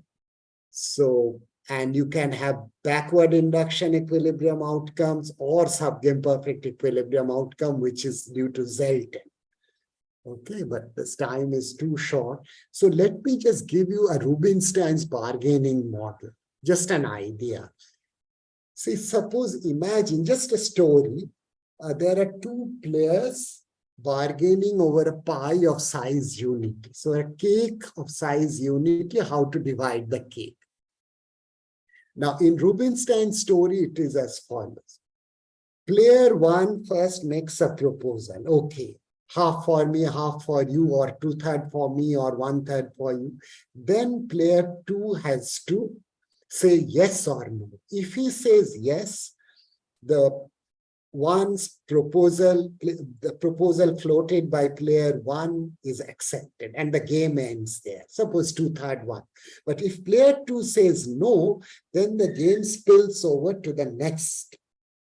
So, and you can have backward induction equilibrium outcomes or subgame perfect equilibrium outcome, which is due to Zelton. Okay, but this time is too short. So let me just give you a Rubinstein's bargaining model, just an idea. See, suppose, imagine just a story. There are two players bargaining over a pie of size unity. So a cake of size unity, how to divide the cake. Now, in Rubinstein's story, it is as follows. Player one first makes a proposal. Okay, half for me, half for you, or 2/3 for me, or 1/3 for you. Then player two has to say yes or no. If he says yes, the proposal floated by player one is accepted and the game ends there. Suppose 2/3 one. But if player two says no, then the game spills over to the next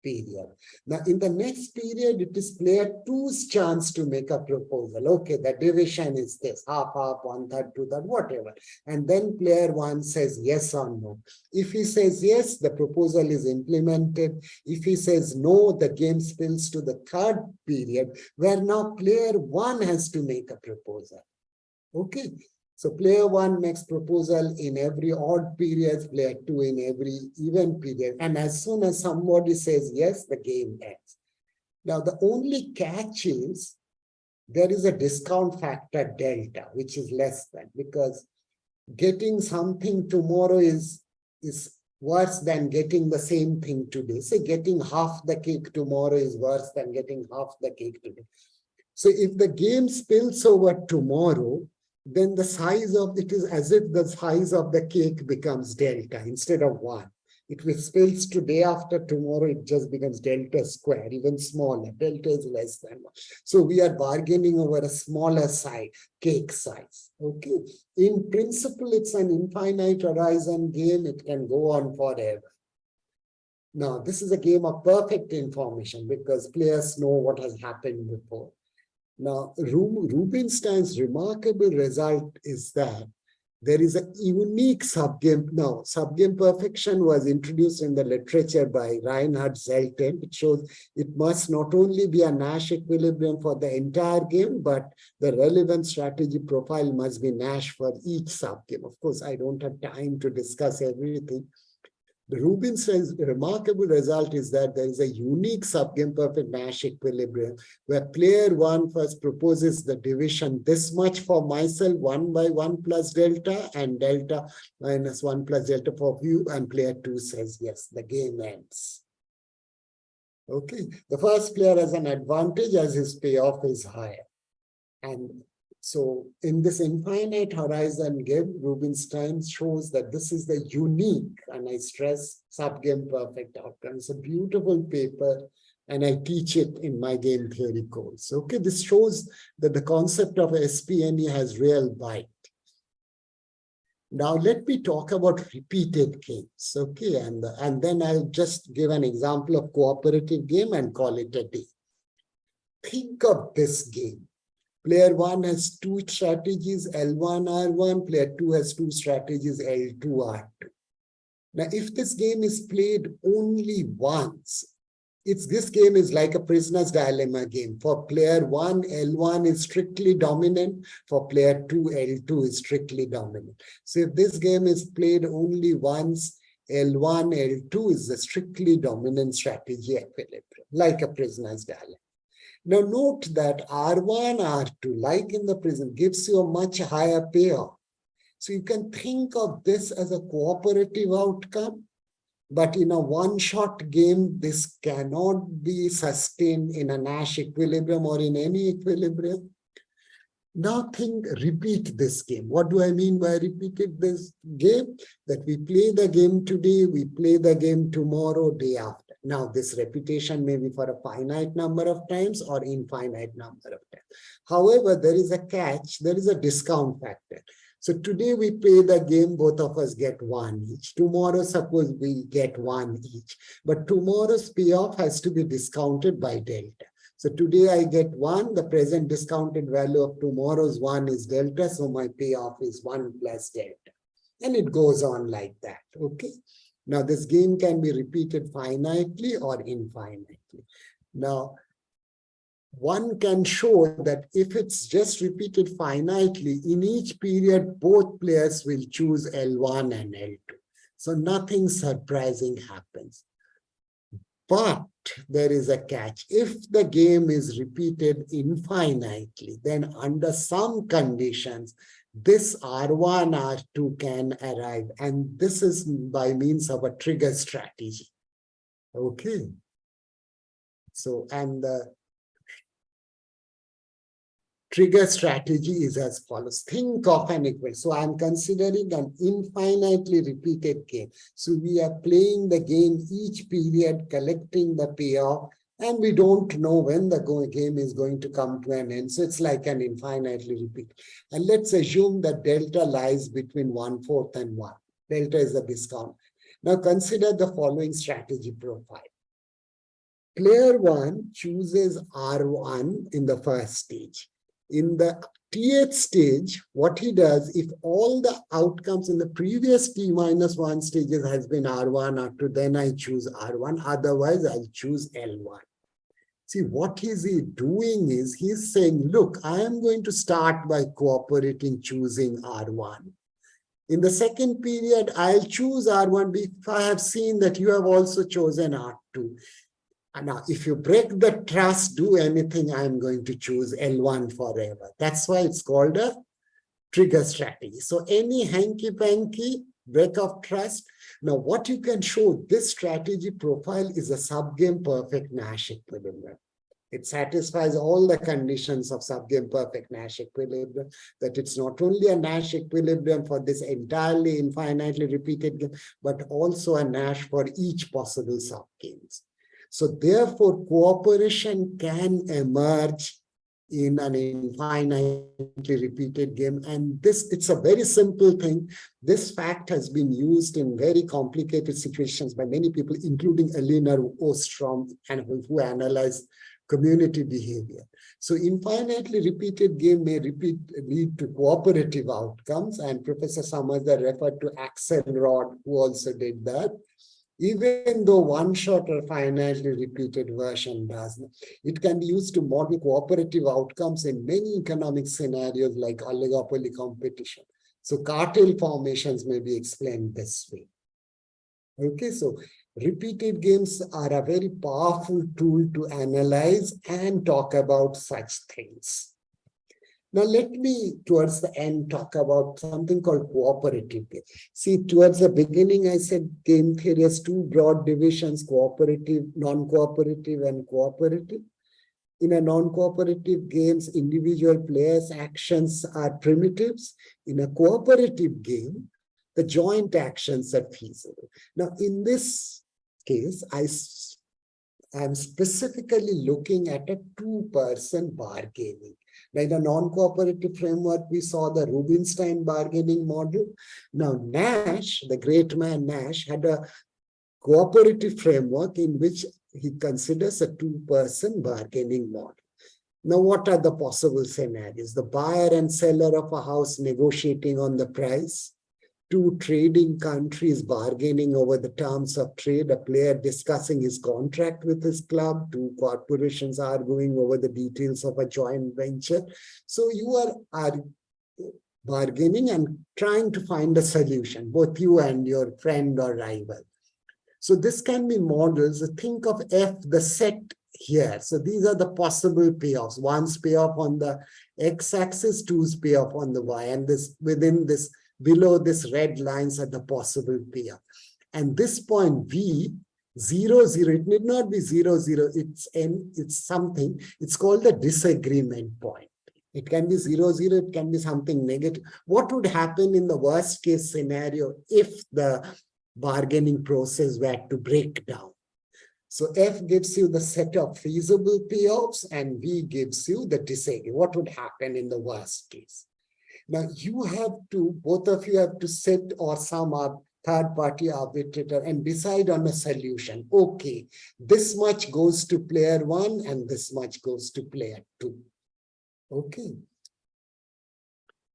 period. Now, in the next period, it is player two's chance to make a proposal. Okay, the division is this, half, 1/3, 2/3, whatever. And then player one says yes or no. If he says yes, the proposal is implemented. If he says no, the game spills to the third period, where now player one has to make a proposal. Okay. So player one makes proposal in every odd period, player two in every even period. And as soon as somebody says yes, the game ends. Now, the only catch is there is a discount factor delta, which is less than, because getting something tomorrow is worse than getting the same thing today. Say getting half the cake tomorrow is worse than getting half the cake today. So if the game spills over tomorrow, then the size of it is as if the size of the cake becomes delta instead of 1. If it spills to day after tomorrow, it just becomes delta square, even smaller. Delta is less than 1. So we are bargaining over a smaller size, cake size. Okay. In principle, it's an infinite horizon game. It can go on forever. Now, this is a game of perfect information because players know what has happened before. Now, Rubinstein's remarkable result is that there is a unique subgame. Now, subgame perfection was introduced in the literature by Reinhard Zelton. It shows it must not only be a Nash equilibrium for the entire game, but the relevant strategy profile must be Nash for each subgame. Of course, I don't have time to discuss everything. The Rubinstein's remarkable result is that there is a unique subgame perfect Nash equilibrium where player one first proposes the division this much for myself, 1/1 plus delta, and delta minus 1 plus delta for you, and player two says yes, the game ends. Okay, the first player has an advantage as his payoff is higher. And so in this infinite horizon game, Rubinstein shows that this is the unique, and I stress, subgame perfect outcome. It's a beautiful paper, and I teach it in my game theory course. Okay, this shows that the concept of SPNE has real bite. Now let me talk about repeated games. Okay, and then I'll just give an example of cooperative game and call it a day. Think of this game. Player one has two strategies, L1, R1. Player two has two strategies, L2, R2. Now, if this game is played only once, this game is like a prisoner's dilemma game. For player 1, L1 is strictly dominant. For player 2, L2 is strictly dominant. So if this game is played only once, L1, L2 is a strictly dominant strategy equilibrium, like a prisoner's dilemma. Now note that R1, R2, like in the prison, gives you a much higher payoff. So you can think of this as a cooperative outcome, but in a one-shot game, this cannot be sustained in a Nash equilibrium or in any equilibrium. Now repeat this game. What do I mean by repeated this game? That we play the game today, we play the game tomorrow, day after. Now this repetition may be for a finite number of times or infinite number of times. However, there is a catch, there is a discount factor. So today we play the game, both of us get 1 each. Tomorrow, suppose we get 1 each. But tomorrow's payoff has to be discounted by delta. So today I get 1, the present discounted value of tomorrow's 1 is delta, so my payoff is 1 plus delta. And it goes on like that, okay? Now this game can be repeated finitely or infinitely. Now, one can show that if it's just repeated finitely, in each period, both players will choose L1 and L2. So nothing surprising happens. But there is a catch. If the game is repeated infinitely, then under some conditions, this R1, R2 can arrive. And this is by means of a trigger strategy. Okay. So, and the trigger strategy is as follows. Think of an equation. So I'm considering an infinitely repeated game. So we are playing the game each period, collecting the payoff, and we don't know when the game is going to come to an end. So it's like an infinitely repeat. And let's assume that delta lies between 1/4 and 1. Delta is the discount. Now consider the following strategy profile. Player 1 chooses R1 in the first stage. In the Tth stage, what he does, if all the outcomes in the previous T-1 stages has been R1, R2, then I choose R1, otherwise I'll choose L1. See, what is he doing is, he's saying, look, I am going to start by cooperating, choosing R1. In the second period, I'll choose R1 if I have seen that you have also chosen R2. Now, if you break the trust, do anything, I'm going to choose L1 forever. That's why it's called a trigger strategy. So any hanky-panky break of trust. Now, what you can show, this strategy profile is a subgame perfect Nash equilibrium. It satisfies all the conditions of subgame perfect Nash equilibrium, that it's not only a Nash equilibrium for this entirely infinitely repeated game, but also a Nash for each possible subgames. So therefore, cooperation can emerge in an infinitely repeated game. And it's a very simple thing. This fact has been used in very complicated situations by many people, including Elinor Ostrom, who analyzed community behavior. So infinitely repeated game may lead to cooperative outcomes. And Professor Samadar referred to Axelrod, who also did that. Even though one-shot or finitely repeated version does, it can be used to model cooperative outcomes in many economic scenarios like oligopoly competition. So cartel formations may be explained this way. Okay, so repeated games are a very powerful tool to analyze and talk about such things. Now, let me, towards the end, talk about something called cooperative game. See, towards the beginning, I said game theory has 2 broad divisions, cooperative, non-cooperative, and cooperative. In a non-cooperative games, individual players' actions are primitives. In a cooperative game, the joint actions are feasible. Now, in this case, I'm specifically looking at a 2-person bargaining. Now, in a non-cooperative framework, we saw the Rubinstein bargaining model. Now, Nash, the great man Nash, had a cooperative framework in which he considers a 2-person bargaining model. Now, what are the possible scenarios? The buyer and seller of a house negotiating on the price. two trading countries bargaining over the terms of trade, a player discussing his contract with his club, two corporations arguing over the details of a joint venture. So you are bargaining and trying to find a solution, both you and your friend or rival. So this can be models. Think of F, the set here. So these are the possible payoffs. One's payoff on the x-axis, two's payoff on the y. And this within this, below this red lines are the possible payoff. And this point V, 0, 0, it need not be 0, 0. It's N, it's something. It's called the disagreement point. It can be 0, 0, it can be something negative. What would happen in the worst case scenario if the bargaining process were to break down? So F gives you the set of feasible payoffs and V gives you the disagreement. What would happen in the worst case? Now you have to, both of you have to sit or some third-party arbitrator and decide on a solution. Okay, this much goes to player one and this much goes to player two. Okay.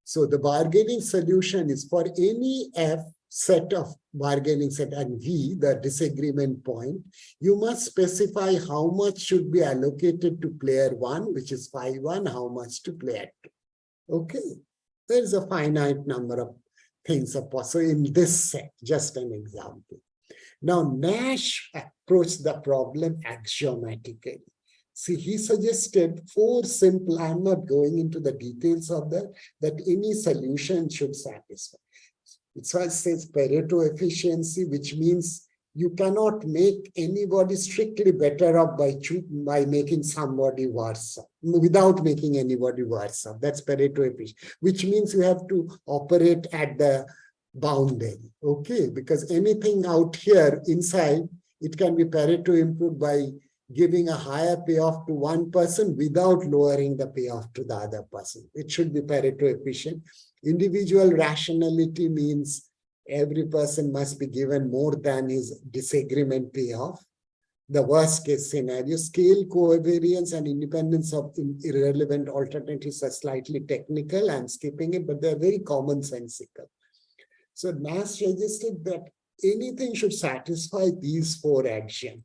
So the bargaining solution is for any F set of bargaining set and V, the disagreement point, you must specify how much should be allocated to player one, which is phi one, how much to player two. Okay. There's a finite number of things are possible in this set, just an example. Now, Nash approached the problem axiomatically. See, he suggested 4 simple, I'm not going into the details of that any solution should satisfy. It says Pareto efficiency, which means you cannot make anybody strictly better off by making somebody worse off, without making anybody worse off. That's Pareto efficiency, which means you have to operate at the boundary, okay? Because anything out here inside, it can be Pareto improved by giving a higher payoff to one person without lowering the payoff to the other person. It should be Pareto efficient. Individual rationality means every person must be given more than his disagreement payoff. The worst case scenario, scale covariance and independence of irrelevant alternatives are slightly technical. I'm skipping it, but they're very commonsensical. So Nash suggested that anything should satisfy these 4 axioms.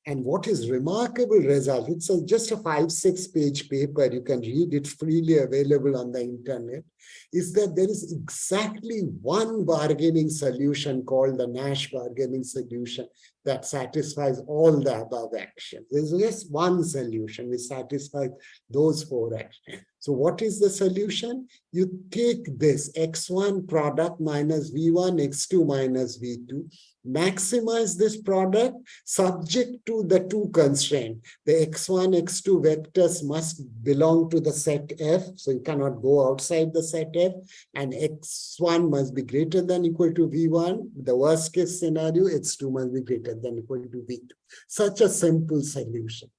And what is remarkable result, it's just a 5-6 page paper, you can read it freely available on the internet, is that there is exactly one bargaining solution called the Nash bargaining solution that satisfies all the above actions. There's just one solution which satisfies those 4 actions. So what is the solution? You take this x1 product minus v1, x2 minus v2, maximize this product subject to the 2 constraints. The x1, x2 vectors must belong to the set F, so you cannot go outside the set F, and x1 must be greater than or equal to v1. The worst case scenario, x2 must be greater than or equal to v2. Such a simple solution.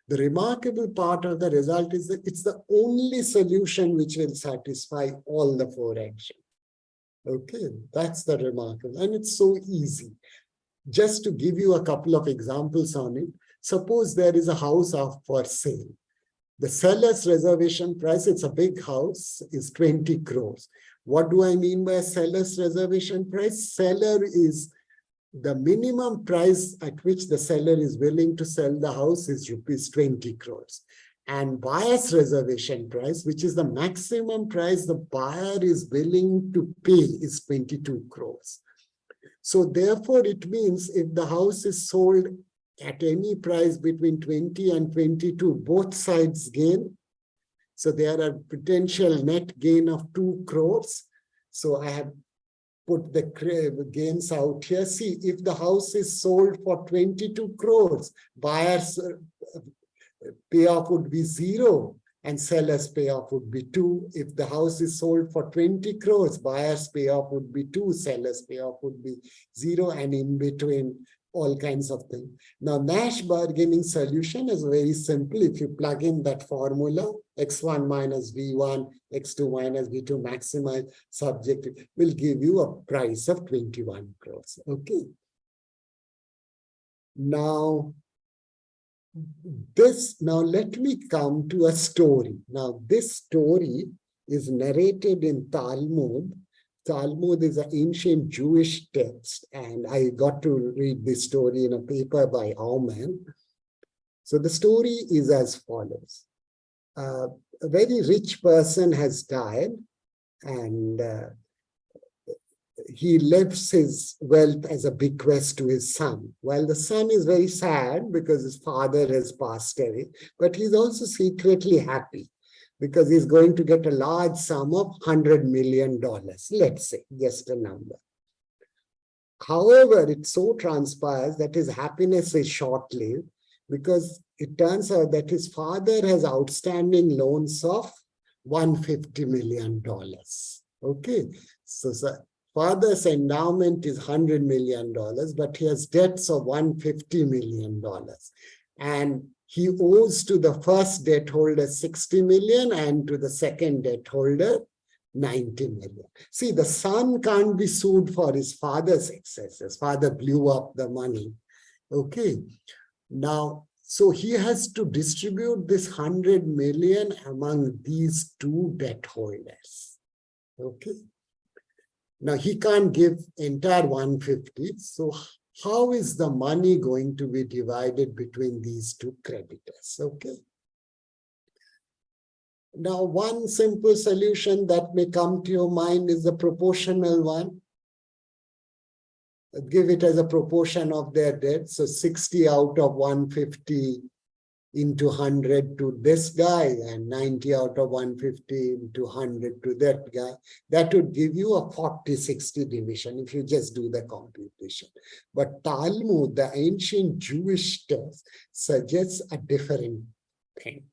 The remarkable part of the result is that it's the only solution which will satisfy all the 4 actions. Okay, that's the remarkable, and it's so easy. Just to give you a couple of examples on it, suppose there is a house for sale. The seller's reservation price, it's a big house, is 20 crores. What do I mean by seller's reservation price? Seller is the minimum price at which the seller is willing to sell the house is rupees 20 crores. And buyer's reservation price, which is the maximum price the buyer is willing to pay, is 22 crores. So therefore, it means if the house is sold at any price between 20 and 22, both sides gain. So there are potential net gain of 2 crores. So I have put the gains out here. See, if the house is sold for 22 crores, buyer's payoff would be 0 and seller's payoff would be 2. If the house is sold for 20 crores, buyer's payoff would be 2, seller's payoff would be 0, and in between all kinds of things. Now, Nash bargaining solution is very simple. If you plug in that formula, x1 minus v1, x2 minus v2 maximize subject will give you a price of 21 crores. Okay. Now let me come to a story. Now, this story is narrated in Talmud Talmud is an ancient Jewish text, and I got to read this story in a paper by Aumann. So the story is as follows. A very rich person has died, and he leaves his wealth as a bequest to his son. While the son is very sad because his father has passed away, but he's also secretly happy because he's going to get a large sum of $100 million, let's say, just a number. However, it so transpires that his happiness is short-lived because it turns out that his father has outstanding loans of $150 million. Okay, so father's endowment is $100 million, but he has debts of $150 million. And he owes to the first debt holder 60 million and to the second debt holder 90 million. See, the son can't be sued for his father's excesses. Father blew up the money. Okay. Now, so he has to distribute this 100 million among these two debt holders. Okay. Now, he can't give entire 150. So how is the money going to be divided between these two creditors? Okay. Now, one simple solution that may come to your mind is the proportional one. Give it as a proportion of their debt. So 60 out of 150 into 100 to this guy and 90 out of 150 into 100 to that guy. That would give you a 40-60 division if you just do the computation. But Talmud, the ancient Jewish text, suggests a different thing.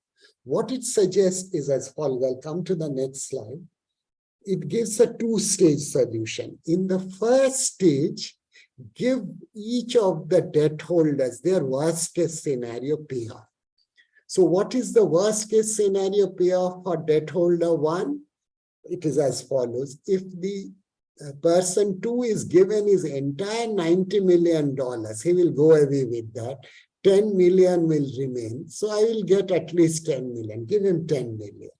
What it suggests is as follows. I'll come to the next slide. It gives a two-stage solution. In the first stage, give each of the debt holders their worst-case scenario payoff. So what is the worst-case scenario payoff for debt holder 1? It is as follows. If the person 2 is given his entire $90 million, he will go away with that. 10 million will remain. So I will get at least 10 million. Give him 10 million.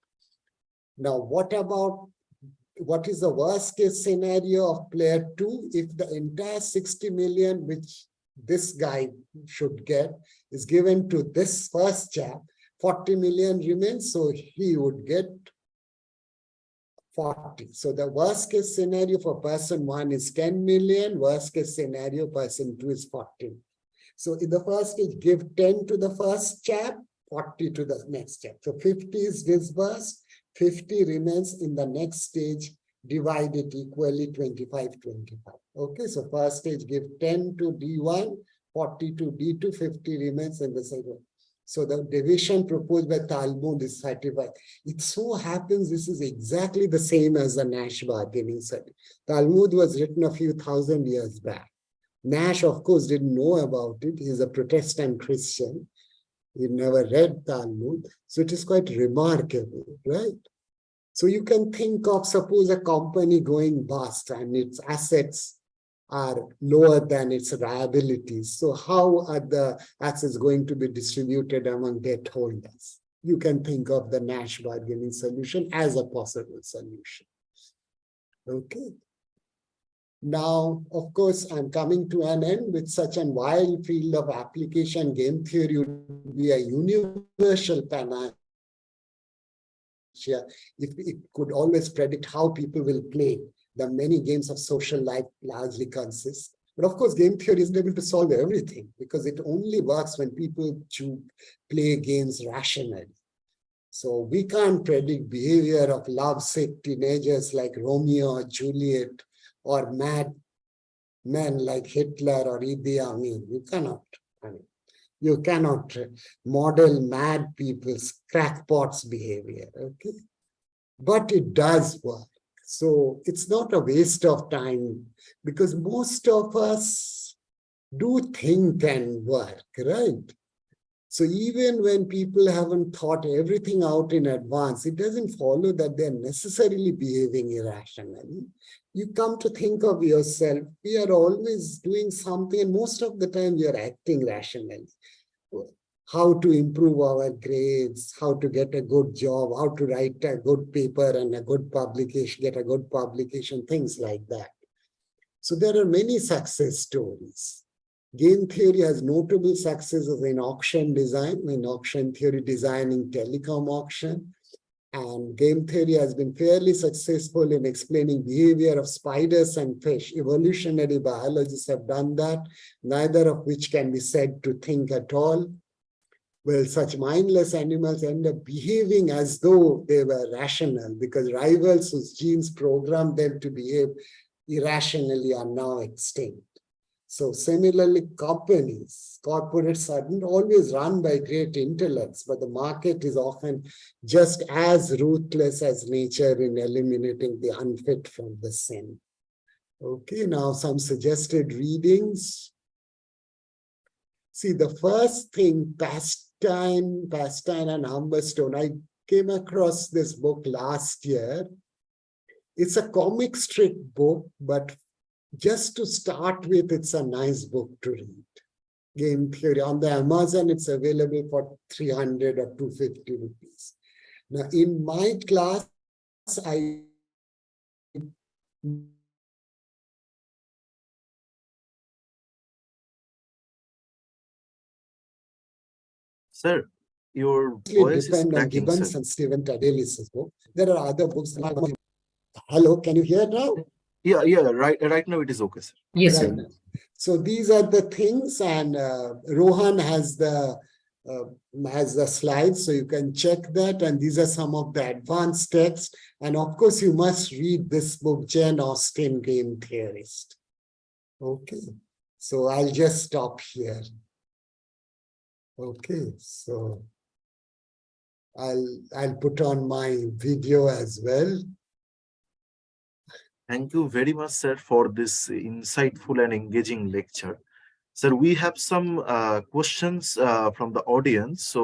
Now, what is the worst case scenario of player 2? If the entire 60 million, which this guy should get, is given to this first chap, 40 million remains, so he would get 40. So the worst case scenario for person 1 is 10 million, worst case scenario person 2 is 40. So in the first stage, give 10 to the first chap, 40 to the next chap. So 50 is disbursed, 50 remains in the next stage, divide it equally 25-25. Okay, so first stage give 10 to D1, 40 to D2, 50 remains in the second. So the division proposed by Talmud is 35. It so happens this is exactly the same as the Nash bargaining study. Talmud was written a few thousand years back. Nash, of course, didn't know about it. He's a Protestant Christian. He never read Talmud. So it is quite remarkable, right? So you can think of, suppose, a company going bust and its assets are lower than its liabilities. So how are the assets going to be distributed among debt holders? You can think of the Nash bargaining solution as a possible solution. Okay. Now, of course, I'm coming to an end with such a wide field of application. Game theory would be a universal panacea if it could always predict how people will play. The many games of social life largely consist. But of course, game theory isn't able to solve everything because it only works when people play games rationally. So we can't predict behavior of lovesick teenagers like Romeo or Juliet, or mad men like Hitler or Idi Amin. You cannot. You cannot model mad people's crackpots' behavior. Okay, but it does work. So it's not a waste of time because most of us do think and work, right? So even when people haven't thought everything out in advance, it doesn't follow that they're necessarily behaving irrationally. You come to think of yourself, we are always doing something, and most of the time we are acting rationally. how to improve our grades, how to get a good job, how to write a good paper and a good publication, get a good publication, things like that. So there are many success stories. Game theory has notable successes in auction design, in auction theory design in telecom auction. And game theory has been fairly successful in explaining behavior of spiders and fish. Evolutionary biologists have done that, neither of which can be said to think at all. Well, such mindless animals end up behaving as though they were rational because rivals whose genes programmed them to behave irrationally are now extinct. So similarly, corporates are not always run by great intellects, but the market is often just as ruthless as nature in eliminating the unfit from the sin. Okay, now some suggested readings. See, the first thing, Pastine and Humberstone, I came across this book last year. It's a comic strip book, but just to start with, it's a nice book to read. Game theory. On the Amazon, it's available for 300 or 250 rupees. Now, in my class, Sir, your voice is depend on cracking, Gibbons sir. and Stephen Tadelis' book. There are other books. Hello, can you hear now? Yeah, right now it is okay, sir. Yes, Right sir. now. So these are the things, and Rohan has the slides, so you can check that. And these are some of the advanced texts. And of course, you must read this book, Jane Austen, Game Theorist. Okay, so I'll just stop here. Okay, so I'll put on my video as well. Thank you very much, sir, for this insightful and engaging lecture. Sir, we have some questions from the audience. So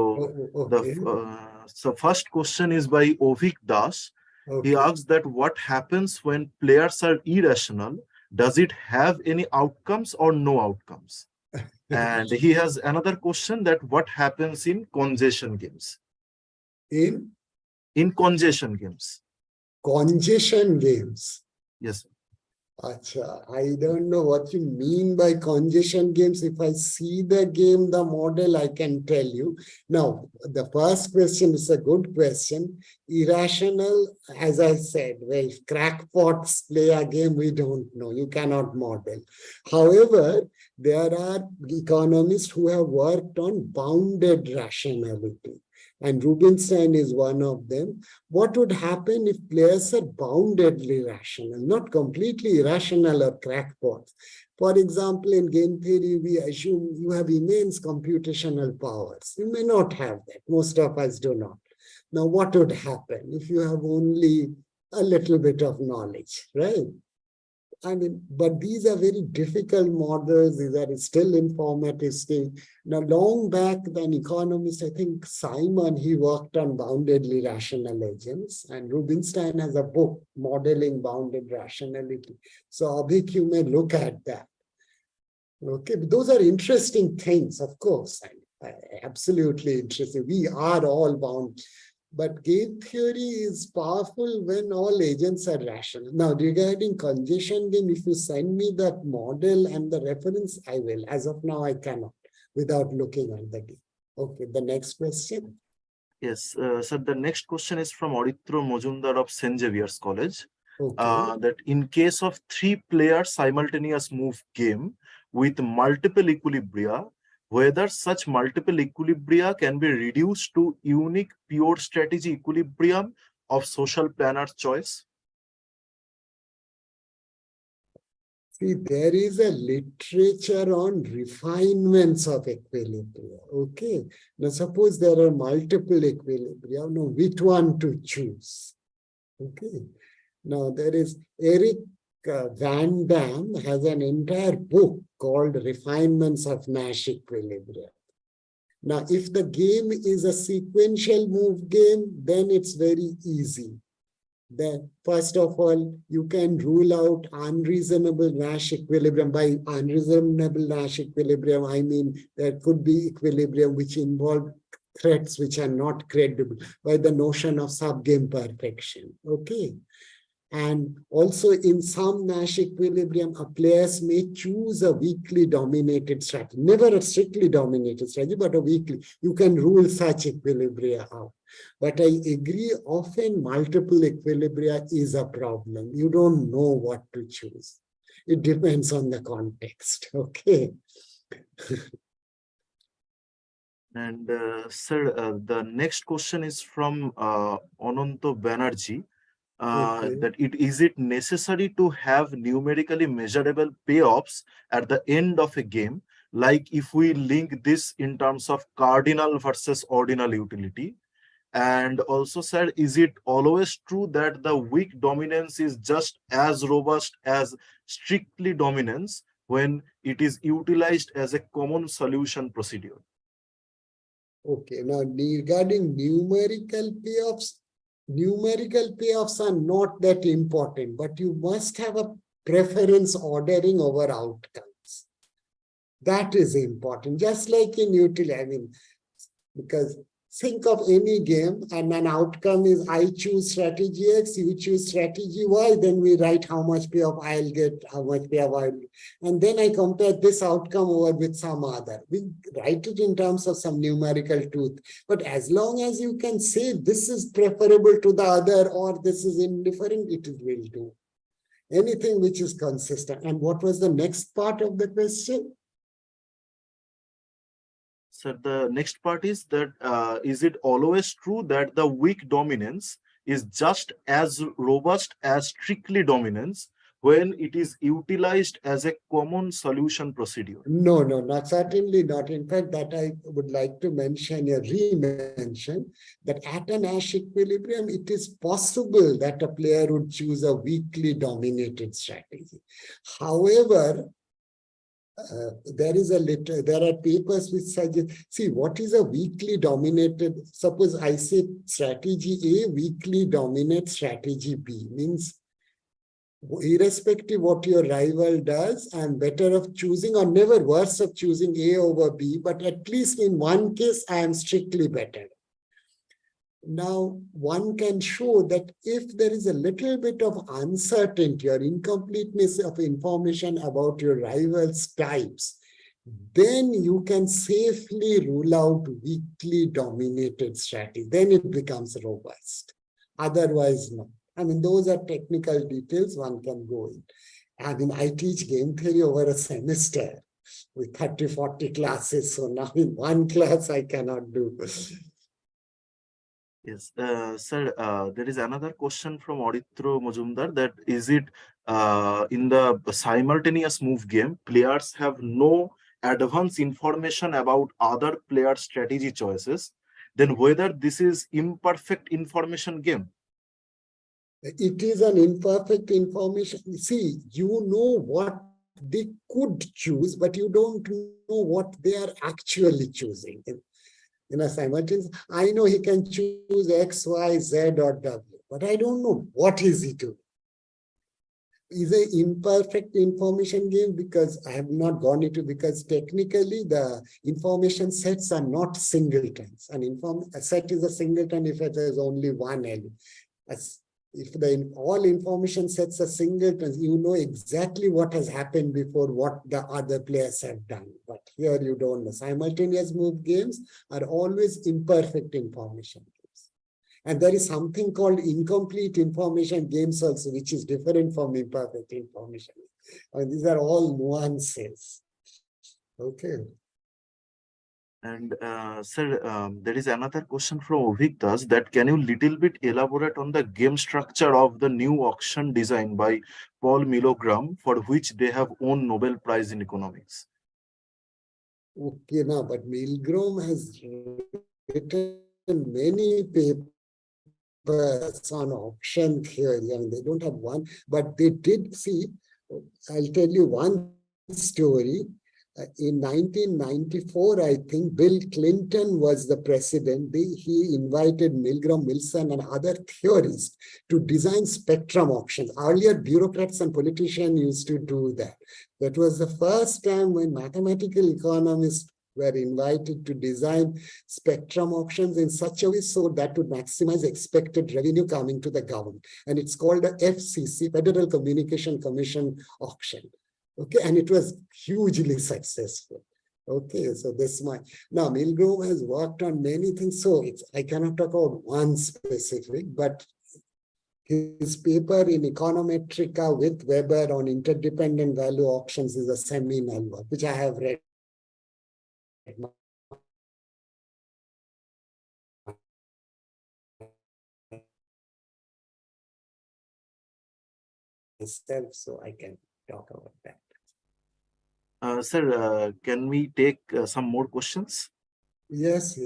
Okay. the first question is by Ovik Das. Okay. He asks that what happens when players are irrational? Does it have any outcomes or no outcomes? And he has another question that what happens in congestion games? In congestion games. Congestion games. Yes. Acha, I don't know what you mean by congestion games. If I see the game, the model, I can tell you. Now, the first question is a good question. Irrational, as I said, well, if crackpots play a game, we don't know. You cannot model. However, there are economists who have worked on bounded rationality. And Rubinstein is one of them. What would happen if players are boundedly rational, not completely irrational or crackpots? For example, in game theory, we assume you have immense computational powers. You may not have that. Most of us do not. Now, what would happen if you have only a little bit of knowledge, right? I mean, but these are very difficult models. These are still informative stage. Now, long back, an economist, I think Simon, he worked on boundedly rational agents, and Rubinstein has a book modeling bounded rationality. So, Abhik, you may look at that. Okay, but those are interesting things, of course. Absolutely interesting. We are all bound. But game theory is powerful when all agents are rational. Now, regarding congestion game, if you send me that model and the reference, I will. As of now, I cannot without looking at the game. Okay, the next question. Yes, sir, the next question is from Auditro Mojumdar of St. Xavier's College. Okay. That in case of 3-player simultaneous move game with multiple equilibria, whether such multiple equilibria can be reduced to unique pure strategy equilibrium of social planner's choice? See, there is a literature on refinements of equilibria. Okay. Now, suppose there are multiple equilibria. Now, which one to choose? Okay. Now, there is Eric Van Dam has an entire book called Refinements of Nash Equilibria. Now, if the game is a sequential move game, then it's very easy. Then, first of all, you can rule out unreasonable Nash equilibrium. By unreasonable Nash equilibrium, I mean there could be equilibrium which involve threats which are not credible by the notion of subgame perfection. Okay. And also in some Nash equilibrium, a players may choose a weakly dominated strategy, never a strictly dominated strategy, but a weakly. You can rule such equilibria out. But I agree, often multiple equilibria is a problem. You don't know what to choose. It depends on the context, okay? And sir, the next question is from Ananto Banerjee. Okay. That is it necessary to have numerically measurable payoffs at the end of a game? Like if we link this in terms of cardinal versus ordinal utility. And also, sir, is it always true that the weak dominance is just as robust as strictly dominance when it is utilized as a common solution procedure? Okay, now regarding numerical payoffs are not that important, but you must have a preference ordering over outcomes. That is important, just like in utility. I mean, because think of any game and an outcome is I choose strategy X, you choose strategy Y, then we write how much payoff I'll get, how much payoff I'll get. And then I compare this outcome over with some other. We write it in terms of some numerical truth. But as long as you can say this is preferable to the other or this is indifferent, it will do. Anything which is consistent. And what was the next part of the question? So the next part is that is it always true that the weak dominance is just as robust as strictly dominance when it is utilized as a common solution procedure? No, not certainly not. In fact, that I would like to mention, re-mention, that at a Nash equilibrium, it is possible that a player would choose a weakly dominated strategy. However, there are papers which suggest, see, what is a weakly dominated, suppose I say strategy A weakly dominates strategy B, means irrespective what your rival does, I'm better of choosing, or never worse of choosing A over B, but at least in one case, I am strictly better. Now, one can show that if there is a little bit of uncertainty or incompleteness of information about your rival's types, then you can safely rule out weakly dominated strategy. Then it becomes robust. Otherwise, no. I mean, those are technical details one can go in. I mean, I teach game theory over a semester with 30, 40 classes. So now in one class, I cannot do. Yes, sir, there is another question from Aditro Mojumdar that is it in the simultaneous move game, players have no advance information about other players' strategy choices, then whether this is imperfect information game? It is an imperfect information. See, you know what they could choose, but you don't know what they are actually choosing. In a simultaneous, I know he can choose X, Y, Z, or W, but I don't know what is he doing. Is an imperfect information game because I have not gone into, because technically the information sets are not singletons. A set is a singleton if there is only one element. If all information sets are singletons, you know exactly what has happened before, what the other players have done. But here you don't know. Simultaneous move games are always imperfect information games. And there is something called incomplete information games also, which is different from imperfect information. And these are all nuances. Okay. And sir, there is another question from Ovik Das that can you little bit elaborate on the game structure of the new auction design by Paul Milgram, for which they have won Nobel Prize in Economics? Okay, now, but Milgram has written many papers on auction theory. I mean, they don't have one, but they did see, I'll tell you one story. In 1994, I think Bill Clinton was the president. He invited Milgram, Wilson, and other theorists to design spectrum auctions. Earlier, bureaucrats and politicians used to do that. That was the first time when mathematical economists were invited to design spectrum auctions in such a way so that would maximize expected revenue coming to the government. And it's called the FCC, Federal Communication Commission auction. Okay, and it was hugely successful. Okay, so this much. Now, Milgram has worked on many things, so I cannot talk about one specific, but his paper in Econometrica with Weber on interdependent value auctions is a seminal work, which I have read myself, so I can talk about that. Sir, can we take some more questions? Yes,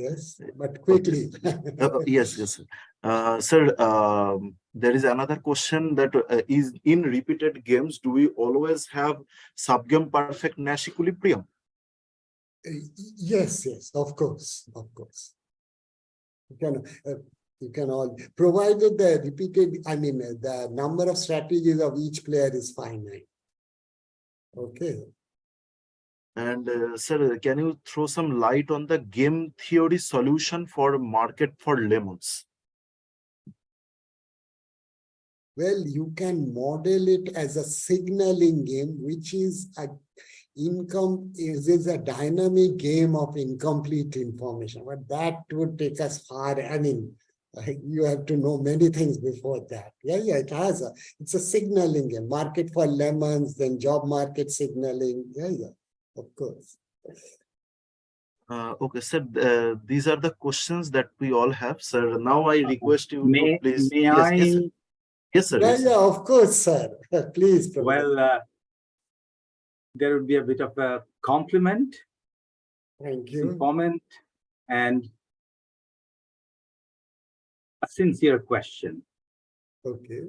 but quickly. Yes. Sir, there is another question that is in repeated games, do we always have subgame perfect Nash equilibrium? Yes, of course. You can all, provided the repeated, the number of strategies of each player is finite. Okay. And sir, can you throw some light on the game theory solution for market for lemons? Well, you can model it as a signaling game, which is a dynamic game of incomplete information. But that would take us far. You have to know many things before that. Yeah, it's a signaling game. Market for lemons, then job market signaling. Yeah, of course. Okay, sir, these are the questions that we all have, sir. Now I request you to please. Yes, sir. Yeah, of course, sir. Please. Well, there would be a bit of a compliment. Thank you. Some comment and a sincere question. Okay.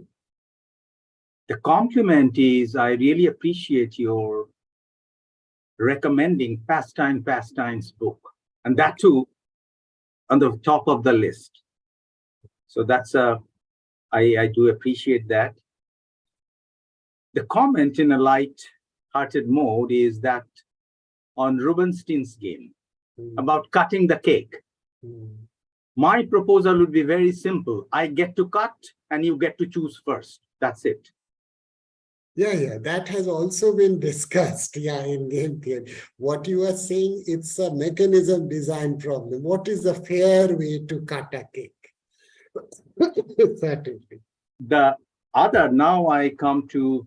The compliment is, I really appreciate your recommending Pastine's book, and that too on the top of the list. So that's I do appreciate that. The comment in a light-hearted mode is that on Rubinstein's game about cutting the cake. My proposal would be very simple. I get to cut and you get to choose first. That's it. Yeah, that has also been discussed, in game theory. What you are saying, it's a mechanism design problem. What is the fair way to cut a cake? Certainly. The other, now I come to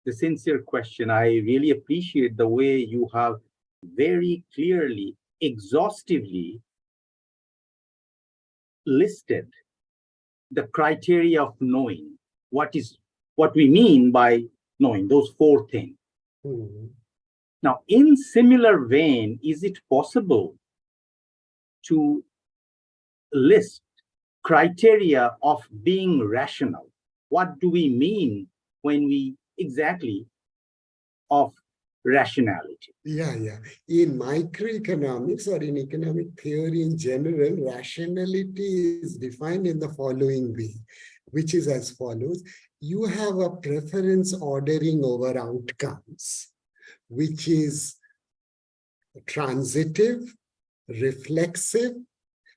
the sincere question. I really appreciate the way you have very clearly, exhaustively listed the criteria of knowing what we mean by knowing those four things. Now, in similar vein, is it possible to list criteria of being rational? What do we mean when we exactly of rationality? Yeah. In microeconomics or in economic theory in general, rationality is defined in the following way, which is as follows. You have a preference ordering over outcomes, which is transitive, reflexive,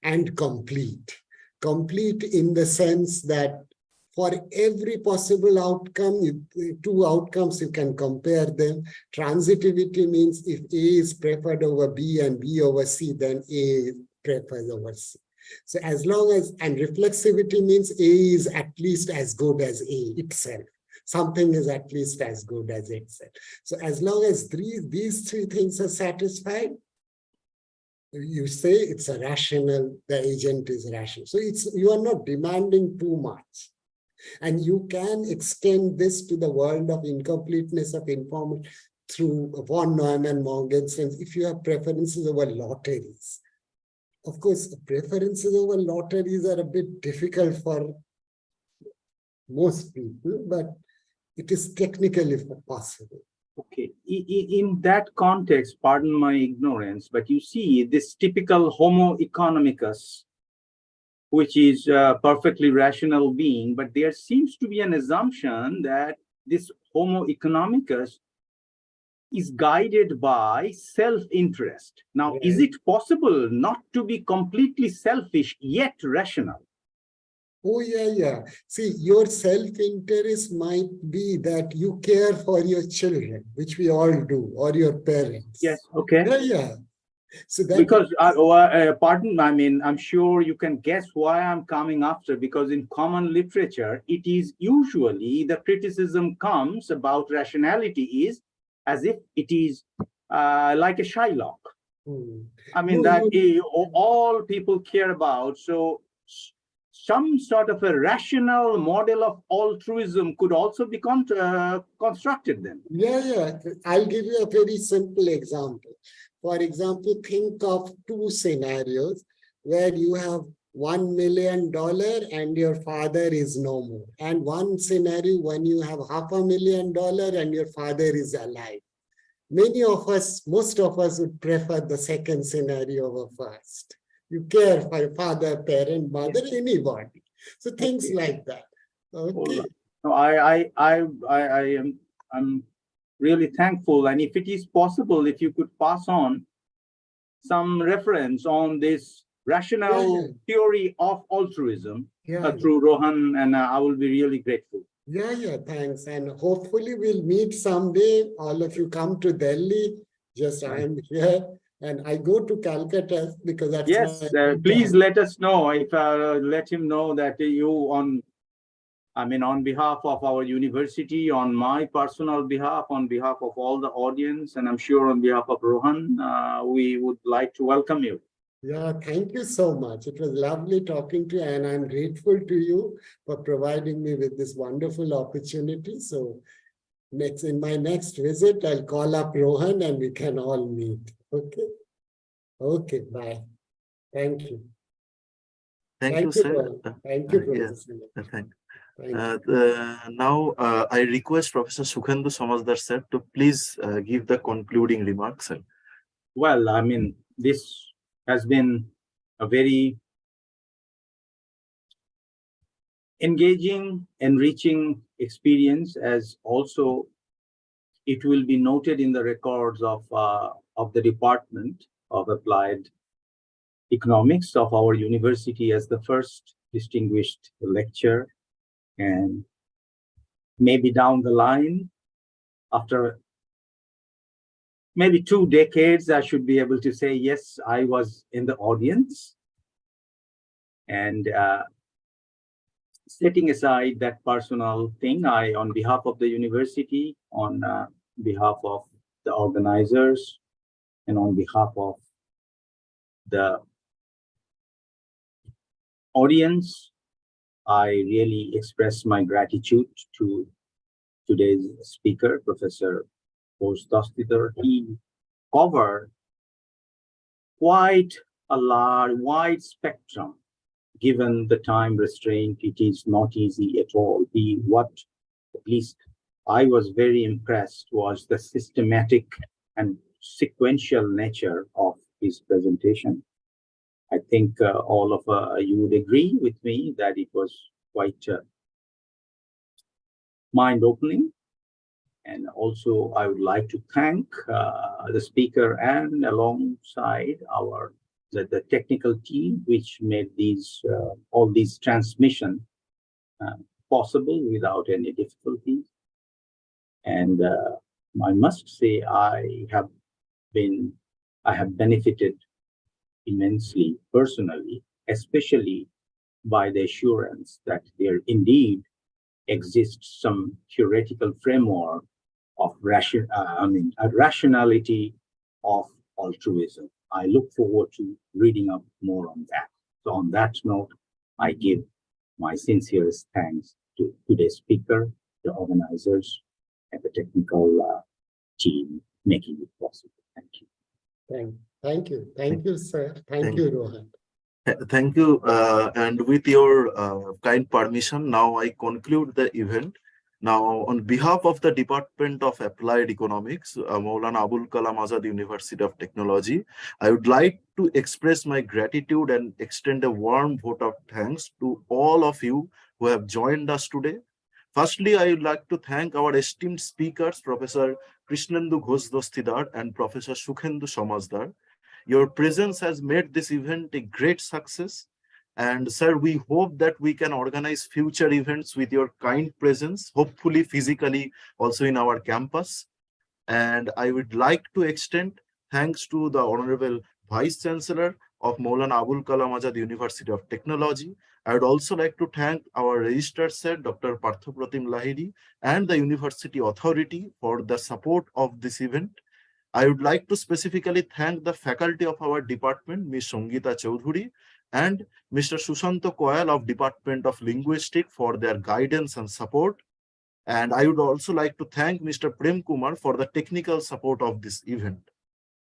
and complete. Complete in the sense that for every possible outcome, two outcomes, you can compare them. Transitivity means if A is preferred over B and B over C, then A prefers over C. So as long as, and reflexivity means A is at least as good as A itself. Something is at least as good as itself. So as long as these three things are satisfied, you say it's a rational, the agent is rational. So you are not demanding too much. And you can extend this to the world of incompleteness of information through von Neumann-Mogensen if you have preferences over lotteries. Of course, preferences over lotteries are a bit difficult for most people, but it is technically possible. Okay, in that context, pardon my ignorance, but you see this typical Homo economicus, which is a perfectly rational being, but there seems to be an assumption that this Homo economicus is guided by self-interest. Now, is Right. it possible not to be completely selfish yet rational? Oh, yeah. See, your self-interest might be that you care for your children, which we all do, or your parents. Yes, okay. Yeah. So that Because, pardon, I mean, I'm sure you can guess why I'm coming after, because in common literature, it is usually the criticism comes about rationality is as if it is like a Shylock. I mean, No, that all people care about. So some sort of a rational model of altruism could also be constructed then. Yeah. I'll give you a very simple example. For example, think of two scenarios where you have $1 million and your father is no more. And one scenario when you have $500,000 and your father is alive. Many of us, most of us would prefer the second scenario over first. You care for your father, parent, mother, anybody. So things like that. Okay. No, I'm really thankful. And if it is possible, if you could pass on some reference on this rational theory of altruism through Rohan, and I will be really grateful. Yeah, thanks. And hopefully we'll meet someday. All of you come to Delhi. Just I am here. And I go to Calcutta because that's yes. Please let us know if let him know that on behalf of our university, on my personal behalf, on behalf of all the audience, and I'm sure on behalf of Rohan, we would like to welcome you. Yeah, thank you so much. It was lovely talking to you, and I'm grateful to you for providing me with this wonderful opportunity. So in my next visit, I'll call up Rohan and we can all meet. Okay. Okay, bye. Thank you. Thank you, sir. Thank you, Professor. Yes, Thank you. Now, I request Professor Sukhendu Samadar, sir, to please give the concluding remarks, sir. Well, I mean, this has been a very engaging, enriching experience, as also it will be noted in the records of the Department of Applied Economics of our university as the first distinguished lecturer. And maybe down the line, after maybe 2 decades, I should be able to say, yes, I was in the audience. And setting aside that personal thing, I, on behalf of the university, on behalf of the organizers, and on behalf of the audience, I really express my gratitude to today's speaker, Professor Bose Dastidar. He covered quite a wide spectrum. Given the time restraint, it is not easy at all. What at least I was very impressed was the systematic and sequential nature of his presentation. I think all of you would agree with me that it was quite mind-opening. And also, I would like to thank the speaker and alongside the technical team, which made all these transmission possible without any difficulties. And I must say, I have benefited immensely personally, especially by the assurance that there indeed exists some theoretical framework of rationality of altruism. I look forward to reading up more on that. So on that note, I give my sincerest thanks to today's speaker, the organizers, and the technical team making it possible. Thank you. Thank you, sir. Thank you, Rohan. Thank you. And with your kind permission, now I conclude the event. Now, on behalf of the Department of Applied Economics, Maulana Abul Kalam Azad University of Technology, I would like to express my gratitude and extend a warm vote of thanks to all of you who have joined us today. Firstly, I would like to thank our esteemed speakers, Professor Krishnendu Ghosh Dostidar and Professor Sukhendu Samazdar. Your presence has made this event a great success. And sir, we hope that we can organize future events with your kind presence, hopefully physically also in our campus. And I would like to extend thanks to the Honorable Vice Chancellor of Maulana Abul Kalam Azad University of Technology. I would also like to thank our Registrar Sir, Dr. Parthopratim Lahiri, and the University Authority for the support of this event. I would like to specifically thank the faculty of our department, Ms. Sangita Chaudhuri, and Mr. Susanto Koyal of Department of Linguistics for their guidance and support. And I would also like to thank Mr. Prem Kumar for the technical support of this event.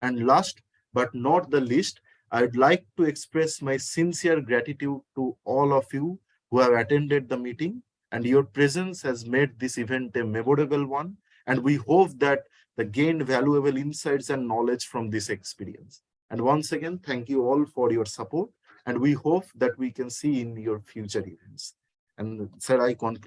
And last but not the least, I would like to express my sincere gratitude to all of you who have attended the meeting, and your presence has made this event a memorable one. And we hope that they gained valuable insights and knowledge from this experience. And once again, thank you all for your support, and we hope that we can see in your future events. And sir, I conclude.